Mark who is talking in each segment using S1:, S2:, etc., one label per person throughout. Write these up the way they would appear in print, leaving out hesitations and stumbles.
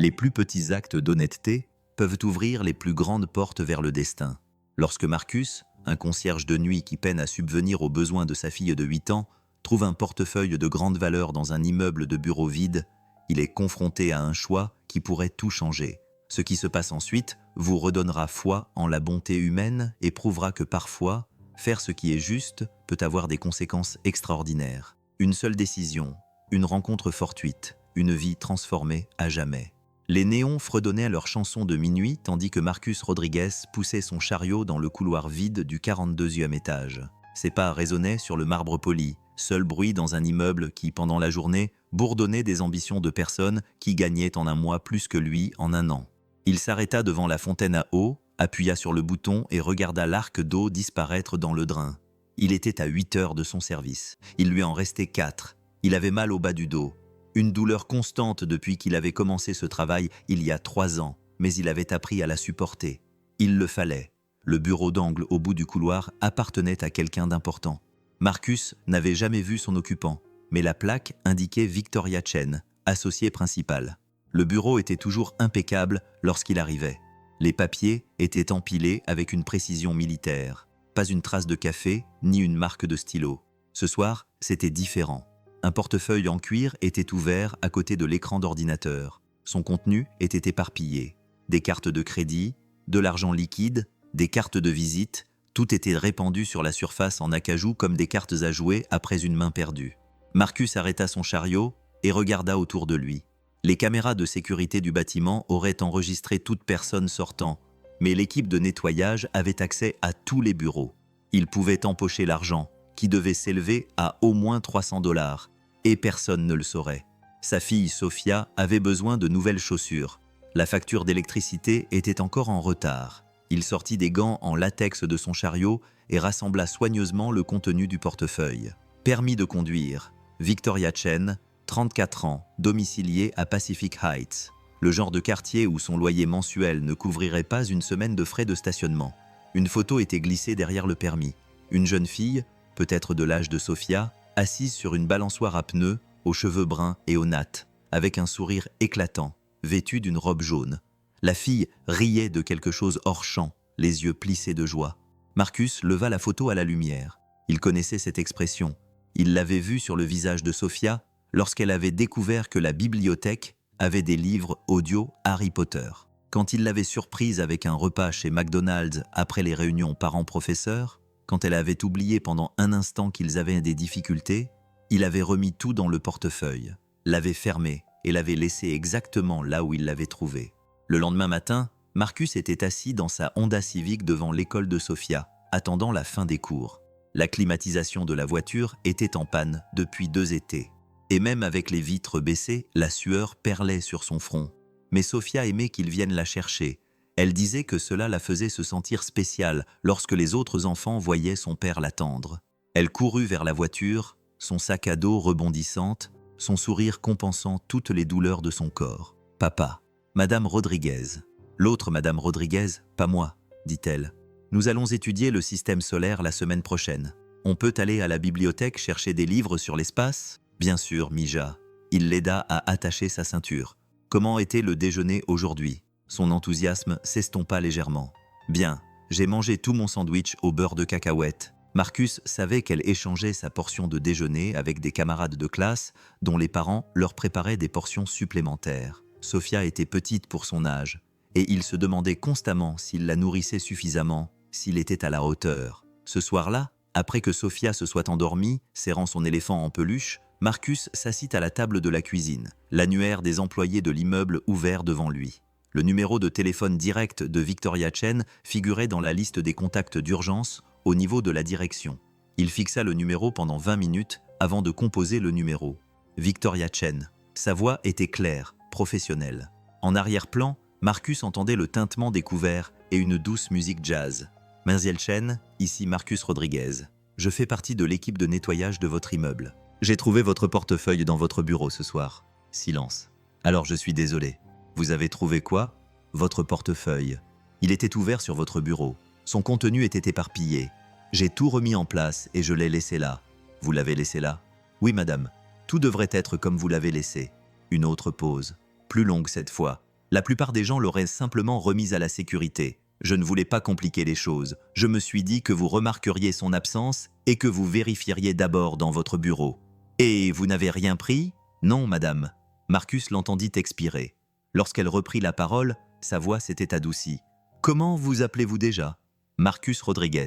S1: Les plus petits actes d'honnêteté peuvent ouvrir les plus grandes portes vers le destin. Lorsque Marcus, un concierge de nuit qui peine à subvenir aux besoins de sa fille de 8 ans, trouve un portefeuille de grande valeur dans un immeuble de bureaux vide, il est confronté à un choix qui pourrait tout changer. Ce qui se passe ensuite vous redonnera foi en la bonté humaine et prouvera que parfois, faire ce qui est juste peut avoir des conséquences extraordinaires. Une seule décision, une rencontre fortuite, une vie transformée à jamais. Les néons fredonnaient leur chanson de minuit tandis que Marcus Rodriguez poussait son chariot dans le couloir vide du 42e étage. Ses pas résonnaient sur le marbre poli, seul bruit dans un immeuble qui, pendant la journée, bourdonnait des ambitions de personnes qui gagnaient en un mois plus que lui en un an. Il s'arrêta devant la fontaine à eau, appuya sur le bouton et regarda l'arc d'eau disparaître dans le drain. Il était à 8 heures de son service. Il lui en restait 4. Il avait mal au bas du dos. Une douleur constante depuis qu'il avait commencé ce travail il y a 3 ans, mais il avait appris à la supporter. Il le fallait. Le bureau d'angle au bout du couloir appartenait à quelqu'un d'important. Marcus n'avait jamais vu son occupant, mais la plaque indiquait Victoria Chen, associé principal. Le bureau était toujours impeccable lorsqu'il arrivait. Les papiers étaient empilés avec une précision militaire. Pas une trace de café, ni une marque de stylo. Ce soir, c'était différent. Un portefeuille en cuir était ouvert à côté de l'écran d'ordinateur. Son contenu était éparpillé. Des cartes de crédit, de l'argent liquide, des cartes de visite, tout était répandu sur la surface en acajou comme des cartes à jouer après une main perdue. Marcus arrêta son chariot et regarda autour de lui. Les caméras de sécurité du bâtiment auraient enregistré toute personne sortant, mais l'équipe de nettoyage avait accès à tous les bureaux. Ils pouvaient empocher l'argent, qui devait s'élever à au moins 300 $, et personne ne le saurait. Sa fille Sophia avait besoin de nouvelles chaussures. La facture d'électricité était encore en retard. Il sortit des gants en latex de son chariot et rassembla soigneusement le contenu du portefeuille. Permis de conduire. Victoria Chen, 34 ans, domiciliée à Pacific Heights. Le genre de quartier où son loyer mensuel ne couvrirait pas une semaine de frais de stationnement. Une photo était glissée derrière le permis. Une jeune fille, peut-être de l'âge de Sophia, assise sur une balançoire à pneus, aux cheveux bruns et aux nattes, avec un sourire éclatant, vêtue d'une robe jaune. La fille riait de quelque chose hors champ, les yeux plissés de joie. Marcus leva la photo à la lumière. Il connaissait cette expression. Il l'avait vue sur le visage de Sophia lorsqu'elle avait découvert que la bibliothèque avait des livres audio Harry Potter. Quand il l'avait surprise avec un repas chez McDonald's après les réunions parents-professeurs, quand elle avait oublié pendant un instant qu'ils avaient des difficultés, il avait remis tout dans le portefeuille, l'avait fermé et l'avait laissé exactement là où il l'avait trouvé. Le lendemain matin, Marcus était assis dans sa Honda Civic devant l'école de Sophia, attendant la fin des cours. La climatisation de la voiture était en panne depuis 2 étés. Et même avec les vitres baissées, la sueur perlait sur son front. Mais Sophia aimait qu'il vienne la chercher. Elle disait que cela la faisait se sentir spéciale lorsque les autres enfants voyaient son père l'attendre. Elle courut vers la voiture, son sac à dos rebondissante, son sourire compensant toutes les douleurs de son corps. « Papa, Madame Rodriguez. »« L'autre Madame Rodriguez, pas moi, dit-elle. Nous allons étudier le système solaire la semaine prochaine. On peut aller à la bibliothèque chercher des livres sur l'espace ?» Bien sûr, Mija. Il l'aida à attacher sa ceinture. Comment était le déjeuner aujourd'hui? Son enthousiasme s'estompa légèrement. Bien, j'ai mangé tout mon sandwich au beurre de cacahuète. Marcus savait qu'elle échangeait sa portion de déjeuner avec des camarades de classe dont les parents leur préparaient des portions supplémentaires. Sophia était petite pour son âge, et il se demandait constamment s'il la nourrissait suffisamment, s'il était à la hauteur. Ce soir-là, après que Sophia se soit endormie, serrant son éléphant en peluche, Marcus s'assit à la table de la cuisine, l'annuaire des employés de l'immeuble ouvert devant lui. Le numéro de téléphone direct de Victoria Chen figurait dans la liste des contacts d'urgence au niveau de la direction. Il fixa le numéro pendant 20 minutes avant de composer le numéro. Victoria Chen. Sa voix était claire, professionnelle. En arrière-plan, Marcus entendait le tintement des couverts et une douce musique jazz. « Mademoiselle Chen, ici Marcus Rodriguez. Je fais partie de l'équipe de nettoyage de votre immeuble. J'ai trouvé votre portefeuille dans votre bureau ce soir. » Silence. « Alors je suis désolé. Vous avez trouvé quoi ? » « Votre portefeuille. Il était ouvert sur votre bureau. Son contenu était éparpillé. J'ai tout remis en place et je l'ai laissé là. Vous l'avez laissé là ? Oui, madame. Tout devrait être comme vous l'avez laissé. » Une autre pause, plus longue cette fois, La plupart des gens l'auraient simplement remise à la sécurité. Je ne voulais pas compliquer les choses. Je me suis dit que vous remarqueriez son absence et que vous vérifieriez d'abord dans votre bureau. Et vous n'avez rien pris ? Non, madame. Marcus l'entendit expirer. Lorsqu'elle reprit la parole, sa voix s'était adoucie. Comment vous appelez-vous déjà ? Marcus Rodriguez.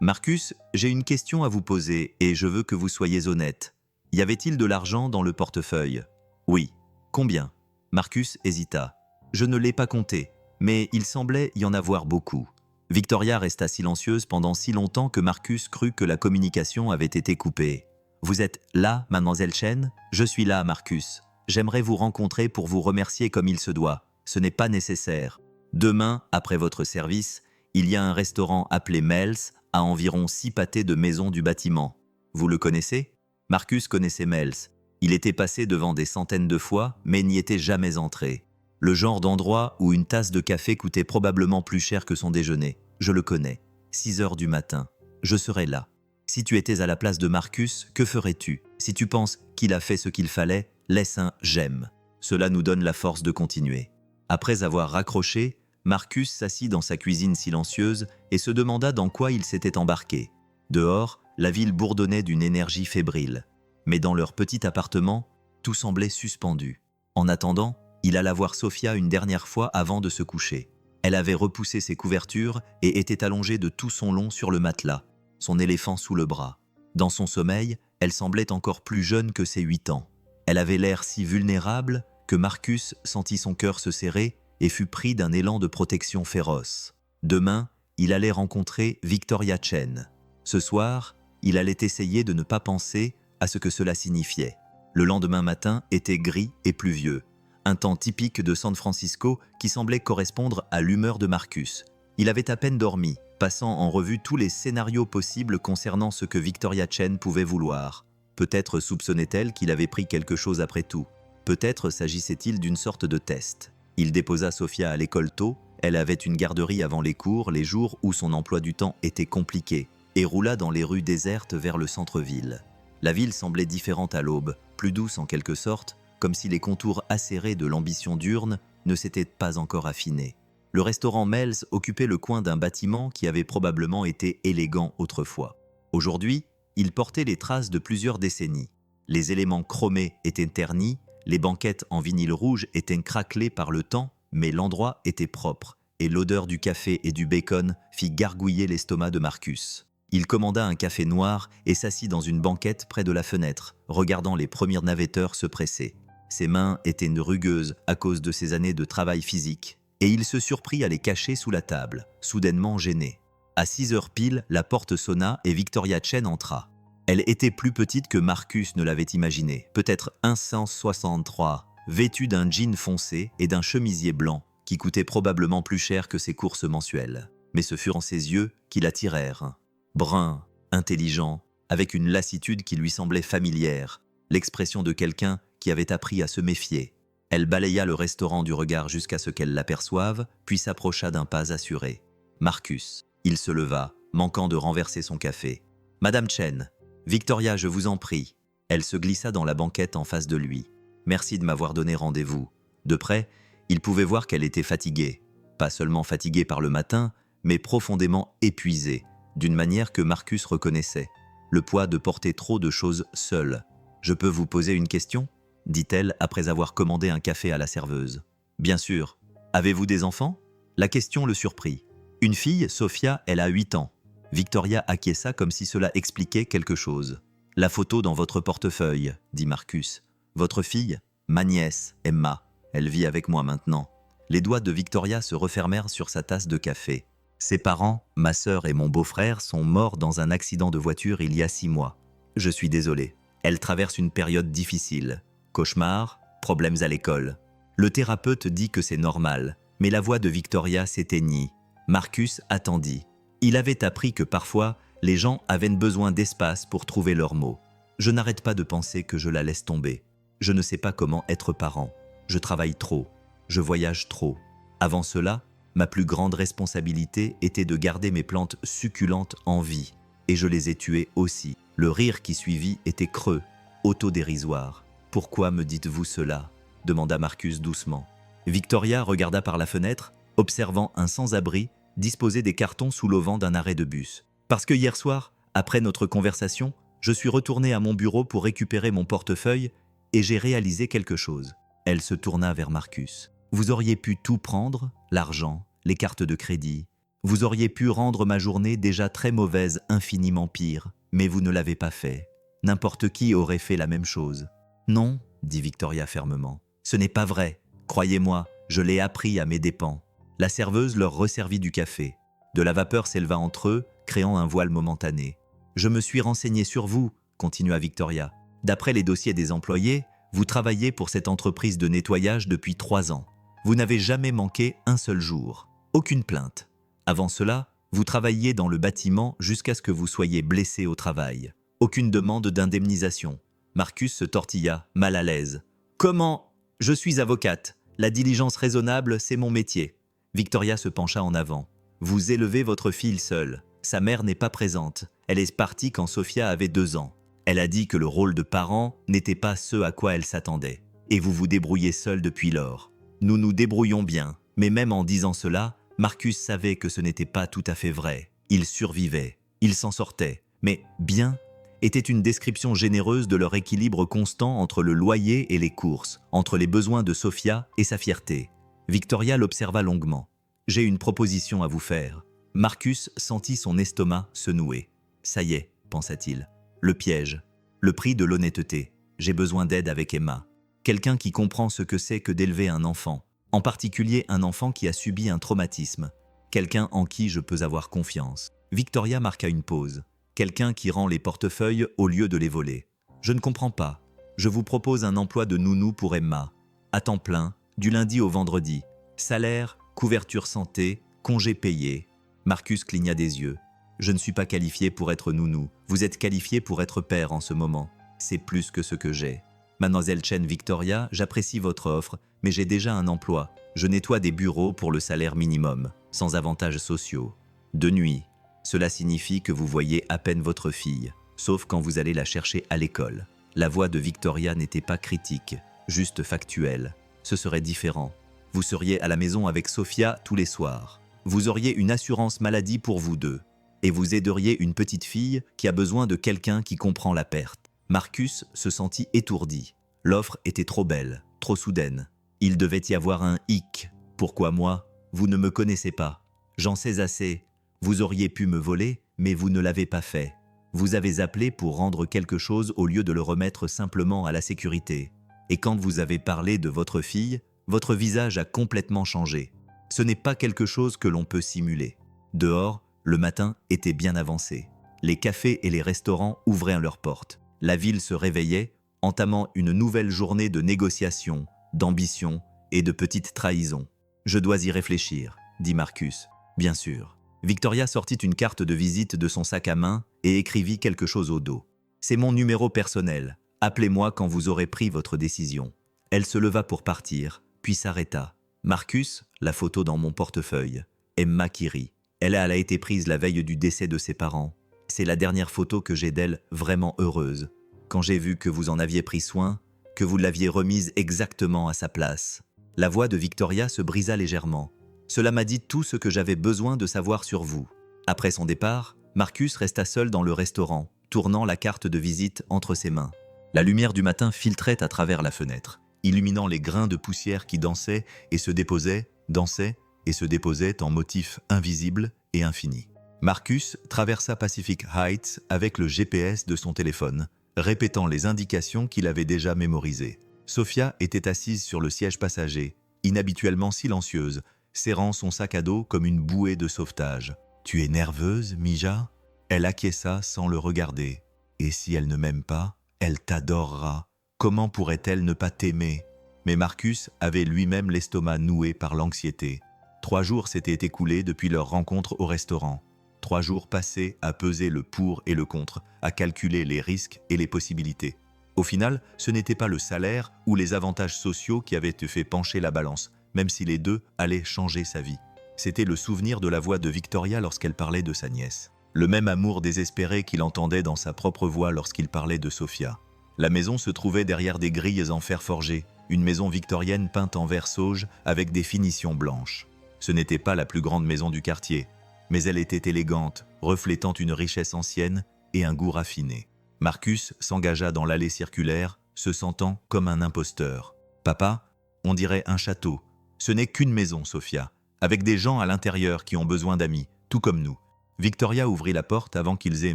S1: Marcus, j'ai une question à vous poser et je veux que vous soyez honnête. Y avait-il de l'argent dans le portefeuille ? Oui. Combien ? Marcus hésita. Je ne l'ai pas compté, mais il semblait y en avoir beaucoup. Victoria resta silencieuse pendant si longtemps que Marcus crut que la communication avait été coupée. Vous êtes là, mademoiselle Chen ? Je suis là, Marcus. J'aimerais vous rencontrer pour vous remercier comme il se doit. Ce n'est pas nécessaire. Demain, après votre service, il y a un restaurant appelé Mel's à environ 6 pâtés de maison du bâtiment. Vous le connaissez ? Marcus connaissait Mel's. Il était passé devant des centaines de fois, mais n'y était jamais entré. Le genre d'endroit où une tasse de café coûtait probablement plus cher que son déjeuner. Je le connais. 6 heures du matin. Je serai là. Si tu étais à la place de Marcus, que ferais-tu ? Si tu penses qu'il a fait ce qu'il fallait, laisse un « j'aime ». Cela nous donne la force de continuer. Après avoir raccroché, Marcus s'assit dans sa cuisine silencieuse et se demanda dans quoi il s'était embarqué. Dehors, la ville bourdonnait d'une énergie fébrile. Mais dans leur petit appartement, tout semblait suspendu. En attendant, il alla voir Sophia une dernière fois avant de se coucher. Elle avait repoussé ses couvertures et était allongée de tout son long sur le matelas, son éléphant sous le bras. Dans son sommeil, elle semblait encore plus jeune que ses 8 ans. Elle avait l'air si vulnérable que Marcus sentit son cœur se serrer et fut pris d'un élan de protection féroce. Demain, il allait rencontrer Victoria Chen. Ce soir, il allait essayer de ne pas penser à ce que cela signifiait. Le lendemain matin était gris et pluvieux, un temps typique de San Francisco qui semblait correspondre à l'humeur de Marcus. Il avait à peine dormi, passant en revue tous les scénarios possibles concernant ce que Victoria Chen pouvait vouloir. Peut-être soupçonnait-elle qu'il avait pris quelque chose après tout. Peut-être s'agissait-il d'une sorte de test. Il déposa Sophia à l'école tôt, elle avait une garderie avant les cours, les jours où son emploi du temps était compliqué, et roula dans les rues désertes vers le centre-ville. La ville semblait différente à l'aube, plus douce en quelque sorte, comme si les contours acérés de l'ambition diurne ne s'étaient pas encore affinés. Le restaurant Mel's occupait le coin d'un bâtiment qui avait probablement été élégant autrefois. Aujourd'hui, il portait les traces de plusieurs décennies. Les éléments chromés étaient ternis, les banquettes en vinyle rouge étaient craquelées par le temps, mais l'endroit était propre, et l'odeur du café et du bacon fit gargouiller l'estomac de Marcus. Il commanda un café noir et s'assit dans une banquette près de la fenêtre, regardant les premiers navetteurs se presser. Ses mains étaient rugueuses à cause de ses années de travail physique, et il se surprit à les cacher sous la table, soudainement gêné. À 6 heures pile, la porte sonna et Victoria Chen entra. Elle était plus petite que Marcus ne l'avait imaginé, peut-être 1,63, vêtue d'un jean foncé et d'un chemisier blanc qui coûtait probablement plus cher que ses courses mensuelles. Mais ce furent ses yeux qui l'attirèrent. Brun, intelligent, avec une lassitude qui lui semblait familière, l'expression de quelqu'un qui avait appris à se méfier. Elle balaya le restaurant du regard jusqu'à ce qu'elle l'aperçoive, puis s'approcha d'un pas assuré. Marcus. Il se leva, manquant de renverser son café. « Madame Chen, Victoria, je vous en prie. » Elle se glissa dans la banquette en face de lui. « Merci de m'avoir donné rendez-vous. » De près, il pouvait voir qu'elle était fatiguée. Pas seulement fatiguée par le matin, mais profondément épuisée, d'une manière que Marcus reconnaissait. Le poids de porter trop de choses seule. « Je peux vous poser une question ?» dit-elle après avoir commandé un café à la serveuse. « Bien sûr. Avez-vous des enfants ?» La question le surprit. « Une fille, Sophia, elle a 8 ans. » Victoria acquiesça comme si cela expliquait quelque chose. « La photo dans votre portefeuille, » dit Marcus. « Votre fille, ma nièce, Emma. Elle vit avec moi maintenant. » Les doigts de Victoria se refermèrent sur sa tasse de café. « Ses parents, ma sœur et mon beau-frère, sont morts dans un accident de voiture il y a 6 mois. Je suis désolé. Elle traverse une période difficile. Cauchemars, problèmes à l'école. Le thérapeute dit que c'est normal, mais la voix de Victoria s'éteignit. Marcus attendit. Il avait appris que parfois, les gens avaient besoin d'espace pour trouver leurs mots. Je n'arrête pas de penser que je la laisse tomber. Je ne sais pas comment être parent. Je travaille trop. Je voyage trop. Avant cela, ma plus grande responsabilité était de garder mes plantes succulentes en vie. Et je les ai tuées aussi. Le rire qui suivit était creux, autodérisoire. « Pourquoi me dites-vous cela ?» demanda Marcus doucement. Victoria regarda par la fenêtre, observant un sans-abri disposer des cartons sous l'auvent d'un arrêt de bus. Parce que hier soir, après notre conversation, je suis retournée à mon bureau pour récupérer mon portefeuille et j'ai réalisé quelque chose. Elle se tourna vers Marcus. Vous auriez pu tout prendre, l'argent, les cartes de crédit. Vous auriez pu rendre ma journée déjà très mauvaise infiniment pire, mais vous ne l'avez pas fait. N'importe qui aurait fait la même chose. Non, dit Victoria fermement. Ce n'est pas vrai. Croyez-moi, je l'ai appris à mes dépens. La serveuse leur resservit du café. De la vapeur s'éleva entre eux, créant un voile momentané. Je me suis renseigné sur vous, continua Victoria. D'après les dossiers des employés, vous travaillez pour cette entreprise de nettoyage depuis 3 ans. Vous n'avez jamais manqué un seul jour. Aucune plainte. Avant cela, vous travailliez dans le bâtiment jusqu'à ce que vous soyez blessé au travail. Aucune demande d'indemnisation. Marcus se tortilla, mal à l'aise. Comment ? Je suis avocate. La diligence raisonnable, c'est mon métier. Victoria se pencha en avant. Vous élevez votre fille seule. Sa mère n'est pas présente. Elle est partie quand Sophia avait 2 ans. Elle a dit que le rôle de parent n'était pas ce à quoi elle s'attendait. Et vous vous débrouillez seul depuis lors. Nous nous débrouillons bien, mais même en disant cela, Marcus savait que ce n'était pas tout à fait vrai. Il survivait, il s'en sortait. Mais « bien » était une description généreuse de leur équilibre constant entre le loyer et les courses, entre les besoins de Sophia et sa fierté. Victoria l'observa longuement. « J'ai une proposition à vous faire. » Marcus sentit son estomac se nouer. « Ça y est, pensa-t-il. Le piège. Le prix de l'honnêteté. J'ai besoin d'aide avec Emma. Quelqu'un qui comprend ce que c'est que d'élever un enfant. En particulier un enfant qui a subi un traumatisme. Quelqu'un en qui je peux avoir confiance. » Victoria marqua une pause. Quelqu'un qui rend les portefeuilles au lieu de les voler. « Je ne comprends pas. Je vous propose un emploi de nounou pour Emma. À temps plein, du lundi au vendredi. Salaire, couverture santé, congé payé. » Marcus cligna des yeux. « Je ne suis pas qualifié pour être nounou. Vous êtes qualifié pour être père en ce moment. C'est plus que ce que j'ai. Mademoiselle Chen Victoria, j'apprécie votre offre, mais j'ai déjà un emploi. Je nettoie des bureaux pour le salaire minimum, sans avantages sociaux. De nuit. Cela signifie que vous voyez à peine votre fille, sauf quand vous allez la chercher à l'école. » La voix de Victoria n'était pas critique, juste factuelle. Ce serait différent. Vous seriez à la maison avec Sophia tous les soirs. Vous auriez une assurance maladie pour vous deux. Et vous aideriez une petite fille qui a besoin de quelqu'un qui comprend la perte. Marcus se sentit étourdi. L'offre était trop belle, trop soudaine. Il devait y avoir un hic. Pourquoi moi ? Vous ne me connaissez pas. J'en sais assez. Vous auriez pu me voler, mais vous ne l'avez pas fait. Vous avez appelé pour rendre quelque chose au lieu de le remettre simplement à la sécurité. Et quand vous avez parlé de votre fille, votre visage a complètement changé. Ce n'est pas quelque chose que l'on peut simuler. Dehors, le matin était bien avancé. Les cafés et les restaurants ouvraient leurs portes. La ville se réveillait, entamant une nouvelle journée de négociations, d'ambition et de petites trahisons. « Je dois y réfléchir », dit Marcus. « Bien sûr. » Victoria sortit une carte de visite de son sac à main et écrivit quelque chose au dos. « C'est mon numéro personnel. Appelez-moi quand vous aurez pris votre décision. » Elle se leva pour partir, puis s'arrêta. « Marcus, la photo dans mon portefeuille. Emma qui rit. Elle a été prise la veille du décès de ses parents. C'est la dernière photo que j'ai d'elle vraiment heureuse. Quand j'ai vu que vous en aviez pris soin, que vous l'aviez remise exactement à sa place. » La voix de Victoria se brisa légèrement. « Cela m'a dit tout ce que j'avais besoin de savoir sur vous. » Après son départ, Marcus resta seul dans le restaurant, tournant la carte de visite entre ses mains. La lumière du matin filtrait à travers la fenêtre, illuminant les grains de poussière qui dansaient et se déposaient, dansaient et se déposaient en motifs invisibles et infinis. Marcus traversa Pacific Heights avec le GPS de son téléphone, répétant les indications qu'il avait déjà mémorisées. Sophia était assise sur le siège passager, inhabituellement silencieuse, serrant son sac à dos comme une bouée de sauvetage. « Tu es nerveuse, Mija ?» Elle acquiesça sans le regarder. « Et si elle ne m'aime pas, elle t'adorera. Comment pourrait-elle ne pas t'aimer ?» Mais Marcus avait lui-même l'estomac noué par l'anxiété. 3 jours s'étaient écoulés depuis leur rencontre au restaurant. 3 jours passés à peser le pour et le contre, à calculer les risques et les possibilités. Au final, ce n'était pas le salaire ou les avantages sociaux qui avaient fait pencher la balance, même si les deux allaient changer sa vie. C'était le souvenir de la voix de Victoria lorsqu'elle parlait de sa nièce. Le même amour désespéré qu'il entendait dans sa propre voix lorsqu'il parlait de Sophia. La maison se trouvait derrière des grilles en fer forgé, une maison victorienne peinte en vert sauge avec des finitions blanches. Ce n'était pas la plus grande maison du quartier, mais elle était élégante, reflétant une richesse ancienne et un goût raffiné. Marcus s'engagea dans l'allée circulaire, se sentant comme un imposteur. « Papa, on dirait un château. Ce n'est qu'une maison, Sophia, avec des gens à l'intérieur qui ont besoin d'amis, tout comme nous. » Victoria ouvrit la porte avant qu'ils aient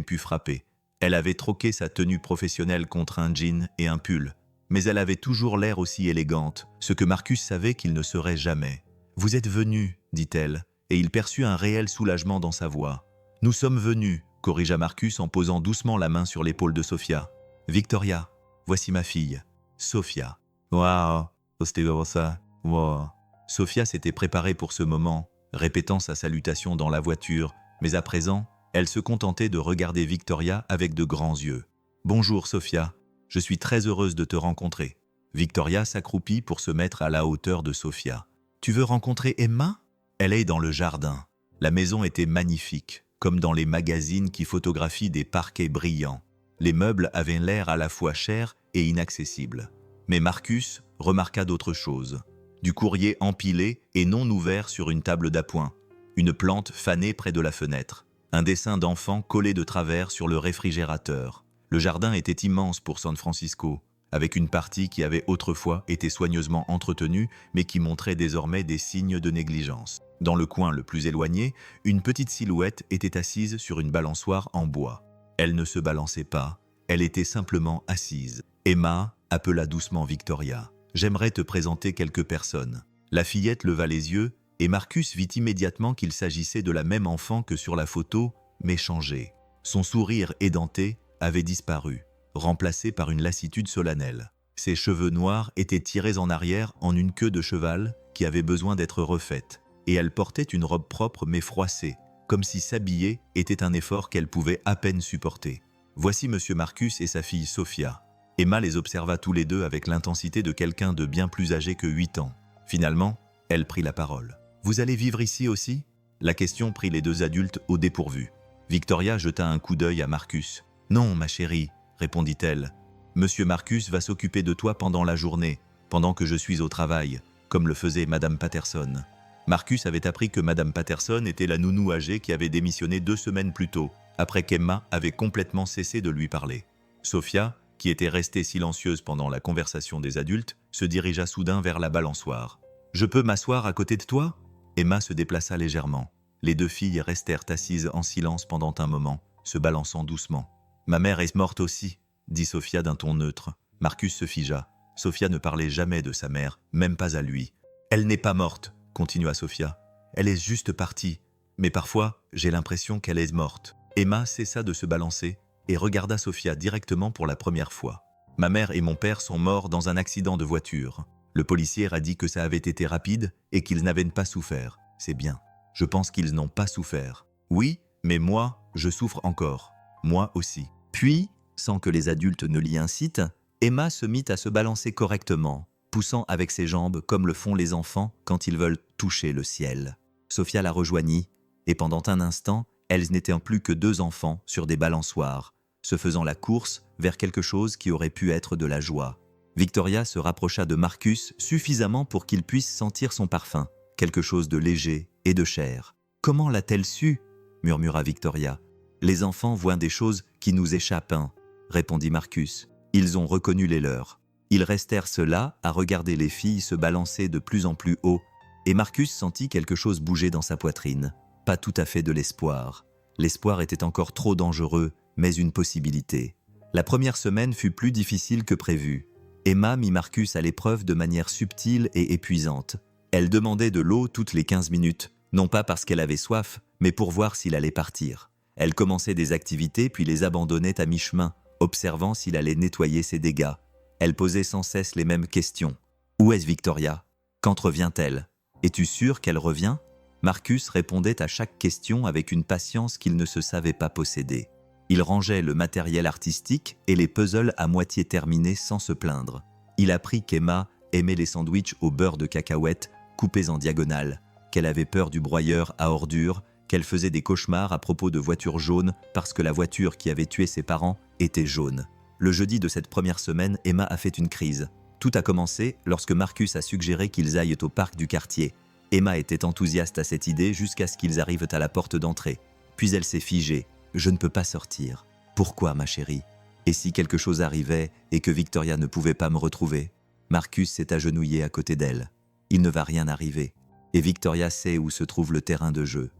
S1: pu frapper. Elle avait troqué sa tenue professionnelle contre un jean et un pull, mais elle avait toujours l'air aussi élégante, ce que Marcus savait qu'il ne serait jamais. « Vous êtes venu, dit-elle, et il perçut un réel soulagement dans sa voix. « Nous sommes venus, corrigea Marcus en posant doucement la main sur l'épaule de Sophia. « Victoria, voici ma fille, Sophia. »« Waouh, ça, wow. » Sophia s'était préparée pour ce moment, répétant sa salutation dans la voiture, mais à présent, elle se contentait de regarder Victoria avec de grands yeux. « Bonjour Sophia, je suis très heureuse de te rencontrer. » Victoria s'accroupit pour se mettre à la hauteur de Sophia. « Tu veux rencontrer Emma ? Elle est dans le jardin. » La maison était magnifique, comme dans les magazines qui photographient des parquets brillants. Les meubles avaient l'air à la fois chers et inaccessibles. Mais Marcus remarqua d'autres choses. Du courrier empilé et non ouvert sur une table d'appoint, une plante fanée près de la fenêtre, un dessin d'enfant collé de travers sur le réfrigérateur. Le jardin était immense pour San Francisco, avec une partie qui avait autrefois été soigneusement entretenue, mais qui montrait désormais des signes de négligence. Dans le coin le plus éloigné, une petite silhouette était assise sur une balançoire en bois. Elle ne se balançait pas, elle était simplement assise. Emma appela doucement Victoria. « J'aimerais te présenter quelques personnes. » La fillette leva les yeux et Marcus vit immédiatement qu'il s'agissait de la même enfant que sur la photo, mais changée. Son sourire édenté avait disparu, remplacé par une lassitude solennelle. Ses cheveux noirs étaient tirés en arrière en une queue de cheval qui avait besoin d'être refaite, et elle portait une robe propre mais froissée, comme si s'habiller était un effort qu'elle pouvait à peine supporter. Voici Monsieur Marcus et sa fille Sophia. Emma les observa tous les deux avec l'intensité de quelqu'un de bien plus âgé que 8 ans. Finalement, elle prit la parole. « Vous allez vivre ici aussi ?» La question prit les deux adultes au dépourvu. Victoria jeta un coup d'œil à Marcus. « Non, ma chérie, répondit-elle. Monsieur Marcus va s'occuper de toi pendant la journée, pendant que je suis au travail, comme le faisait Madame Patterson. » Marcus avait appris que Madame Patterson était la nounou âgée qui avait démissionné 2 semaines plus tôt, après qu'Emma avait complètement cessé de lui parler. Sophia, qui était restée silencieuse pendant la conversation des adultes, se dirigea soudain vers la balançoire. « Je peux m'asseoir à côté de toi ?» Emma se déplaça légèrement. Les 2 filles restèrent assises en silence pendant un moment, se balançant doucement. « Ma mère est morte aussi, » dit Sophia d'un ton neutre. Marcus se figea. Sophia ne parlait jamais de sa mère, même pas à lui. « Elle n'est pas morte, » continua Sophia. « Elle est juste partie, mais parfois, j'ai l'impression qu'elle est morte. » Emma cessa de se balancer et regarda Sophia directement pour la première fois. « Ma mère et mon père sont morts dans un accident de voiture. Le policier a dit que ça avait été rapide et qu'ils n'avaient pas souffert. C'est bien. Je pense qu'ils n'ont pas souffert. Oui, mais moi, je souffre encore. Moi aussi. » Puis, sans que les adultes ne l'y incitent, Emma se mit à se balancer correctement, poussant avec ses jambes comme le font les enfants quand ils veulent toucher le ciel. Sophia la rejoignit, et pendant un instant, elles n'étaient plus que 2 enfants sur des balançoires, se faisant la course vers quelque chose qui aurait pu être de la joie. Victoria se rapprocha de Marcus suffisamment pour qu'il puisse sentir son parfum, quelque chose de léger et de cher. « Comment l'a-t-elle su ?» murmura Victoria. « Les enfants voient des choses qui nous échappent, hein, » répondit Marcus. Ils ont reconnu les leurs. Ils restèrent ceux-là à regarder les filles se balancer de plus en plus haut, et Marcus sentit quelque chose bouger dans sa poitrine. Pas tout à fait de l'espoir. L'espoir était encore trop dangereux, mais une possibilité. La première semaine fut plus difficile que prévu. Emma mit Marcus à l'épreuve de manière subtile et épuisante. Elle demandait de l'eau toutes les 15 minutes, non pas parce qu'elle avait soif, mais pour voir s'il allait partir. Elle commençait des activités puis les abandonnait à mi-chemin, observant s'il allait nettoyer ses dégâts. Elle posait sans cesse les mêmes questions. « Où est Victoria ? Quand revient-elle ? Es-tu sûr qu'elle revient ?» Marcus répondait à chaque question avec une patience qu'il ne se savait pas posséder. Il rangeait le matériel artistique et les puzzles à moitié terminés sans se plaindre. Il apprit qu'Emma aimait les sandwichs au beurre de cacahuètes coupés en diagonale, qu'elle avait peur du broyeur à ordures, qu'elle faisait des cauchemars à propos de voitures jaunes parce que la voiture qui avait tué ses parents était jaune. Le jeudi de cette première semaine, Emma a fait une crise. Tout a commencé lorsque Marcus a suggéré qu'ils aillent au parc du quartier. Emma était enthousiaste à cette idée jusqu'à ce qu'ils arrivent à la porte d'entrée. Puis elle s'est figée. « Je ne peux pas sortir. »« Pourquoi, ma chérie ? Et si quelque chose arrivait et que Victoria ne pouvait pas me retrouver ?» Marcus s'est agenouillé à côté d'elle. « Il ne va rien arriver. Et Victoria sait où se trouve le terrain de jeu. »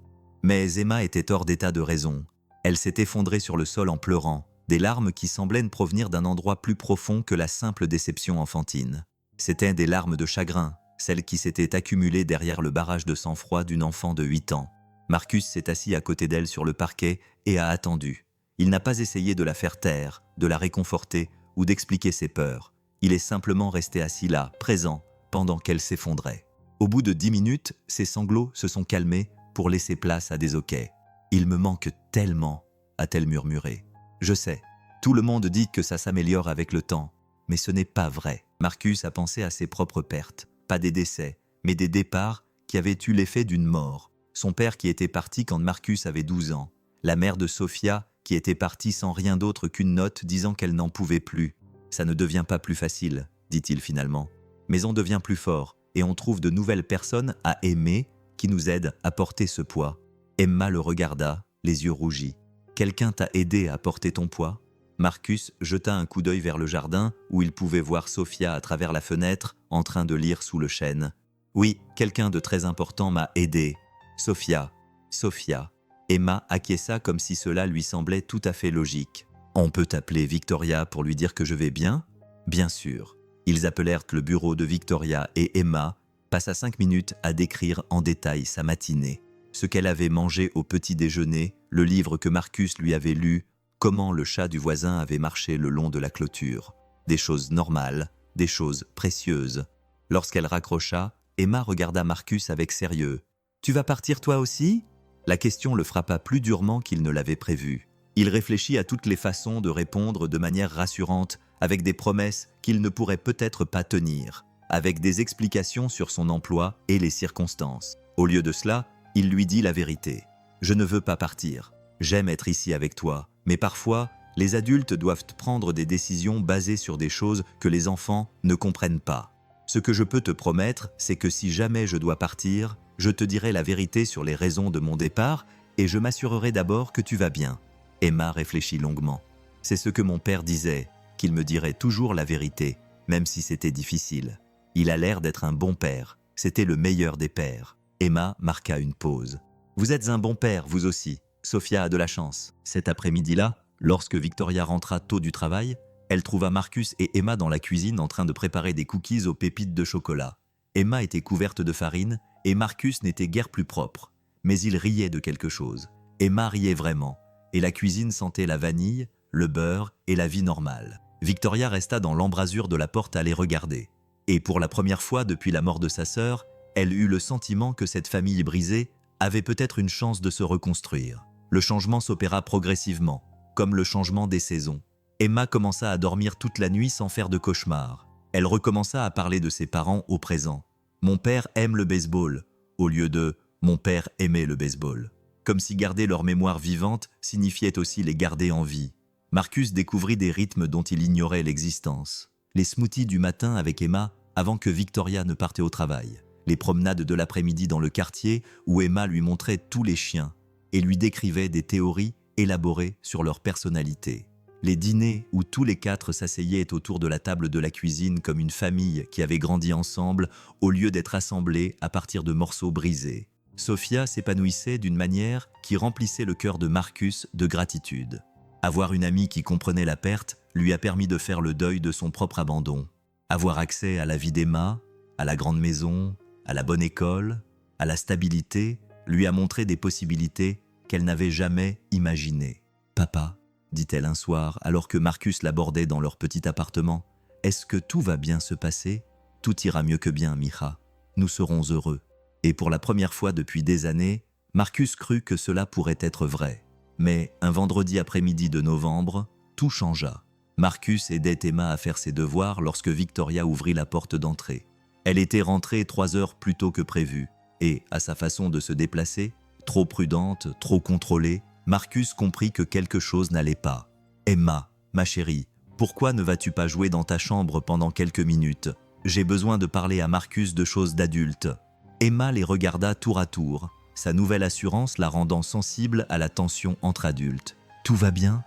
S1: Mais Emma était hors d'état de raison. Elle s'est effondrée sur le sol en pleurant, des larmes qui semblaient provenir d'un endroit plus profond que la simple déception enfantine. C'étaient des larmes de chagrin, celles qui s'étaient accumulées derrière le barrage de sang-froid d'une enfant de 8 ans. Marcus s'est assis à côté d'elle sur le parquet et a attendu. Il n'a pas essayé de la faire taire, de la réconforter ou d'expliquer ses peurs. Il est simplement resté assis là, présent, pendant qu'elle s'effondrait. Au bout de 10 minutes, ses sanglots se sont calmés pour laisser place à des hoquets. « Il me manque tellement », a-t-elle murmuré. « Je sais, tout le monde dit que ça s'améliore avec le temps, mais ce n'est pas vrai. » Marcus a pensé à ses propres pertes, pas des décès, mais des départs qui avaient eu l'effet d'une mort. Son père qui était parti quand Marcus avait 12 ans, la mère de Sofia qui était partie sans rien d'autre qu'une note disant qu'elle n'en pouvait plus. « Ça ne devient pas plus facile, » dit-il finalement, « mais on devient plus fort et on trouve de nouvelles personnes à aimer qui nous aident à porter ce poids. » Emma le regarda, les yeux rougis. « Quelqu'un t'a aidé à porter ton poids ?» Marcus jeta un coup d'œil vers le jardin où il pouvait voir Sofia à travers la fenêtre en train de lire sous le chêne. « Oui, quelqu'un de très important m'a aidé. Sofia. Sofia. » Emma acquiesça comme si cela lui semblait tout à fait logique. « On peut t'appeler Victoria pour lui dire que je vais bien ?» Bien sûr. Ils appelèrent le bureau de Victoria et Emma passa 5 minutes à décrire en détail sa matinée. Ce qu'elle avait mangé au petit déjeuner, le livre que Marcus lui avait lu, comment le chat du voisin avait marché le long de la clôture. Des choses normales, des choses précieuses. Lorsqu'elle raccrocha, Emma regarda Marcus avec sérieux. « Tu vas partir toi aussi ?» La question le frappa plus durement qu'il ne l'avait prévu. Il réfléchit à toutes les façons de répondre de manière rassurante, avec des promesses qu'il ne pourrait peut-être pas tenir, avec des explications sur son emploi et les circonstances. Au lieu de cela, il lui dit la vérité. « Je ne veux pas partir. J'aime être ici avec toi, mais parfois, les adultes doivent prendre des décisions basées sur des choses que les enfants ne comprennent pas. Ce que je peux te promettre, c'est que si jamais je dois partir, je te dirai la vérité sur les raisons de mon départ et je m'assurerai d'abord que tu vas bien. » Emma réfléchit longuement. « C'est ce que mon père disait, qu'il me dirait toujours la vérité, même si c'était difficile. Il a l'air d'être un bon père. C'était le meilleur des pères. » Emma marqua une pause. « Vous êtes un bon père, vous aussi. Sofia a de la chance. » Cet après-midi-là, lorsque Victoria rentra tôt du travail, elle trouva Marcus et Emma dans la cuisine en train de préparer des cookies aux pépites de chocolat. Emma était couverte de farine et Marcus n'était guère plus propre. Mais il riait de quelque chose. Emma riait vraiment. Et la cuisine sentait la vanille, le beurre et la vie normale. Victoria resta dans l'embrasure de la porte à les regarder. Et pour la première fois depuis la mort de sa sœur, elle eut le sentiment que cette famille brisée avait peut-être une chance de se reconstruire. Le changement s'opéra progressivement, comme le changement des saisons. Emma commença à dormir toute la nuit sans faire de cauchemars. Elle recommença à parler de ses parents au présent. « Mon père aime le baseball » au lieu de « Mon père aimait le baseball ». Comme si garder leur mémoire vivante signifiait aussi les garder en vie. Marcus découvrit des rythmes dont il ignorait l'existence. Les smoothies du matin avec Emma avant que Victoria ne parte au travail. Les promenades de l'après-midi dans le quartier où Emma lui montrait tous les chiens et lui décrivait des théories élaborées sur leur personnalité. Les dîners où tous les 4 s'asseyaient autour de la table de la cuisine comme une famille qui avait grandi ensemble au lieu d'être assemblée à partir de morceaux brisés. Sofia s'épanouissait d'une manière qui remplissait le cœur de Marcus de gratitude. Avoir une amie qui comprenait la perte lui a permis de faire le deuil de son propre abandon. Avoir accès à la vie d'Emma, à la grande maison, à la bonne école, à la stabilité, lui a montré des possibilités qu'elle n'avait jamais imaginées. « Papa », dit-elle un soir alors que Marcus l'abordait dans leur petit appartement, « est-ce que tout va bien se passer ? Tout ira mieux que bien, Mija. Nous serons heureux. » Et pour la première fois depuis des années, Marcus crut que cela pourrait être vrai. Mais un vendredi après-midi de novembre, tout changea. Marcus aidait Emma à faire ses devoirs lorsque Victoria ouvrit la porte d'entrée. Elle était rentrée 3 heures plus tôt que prévu, et, à sa façon de se déplacer, trop prudente, trop contrôlée, Marcus comprit que quelque chose n'allait pas. « Emma, ma chérie, Pourquoi ne vas-tu pas jouer dans ta chambre pendant quelques minutes? J'ai besoin de parler à Marcus de choses d'adultes. » Emma les regarda tour à tour, sa nouvelle assurance la rendant sensible à la tension entre adultes. « Tout va bien,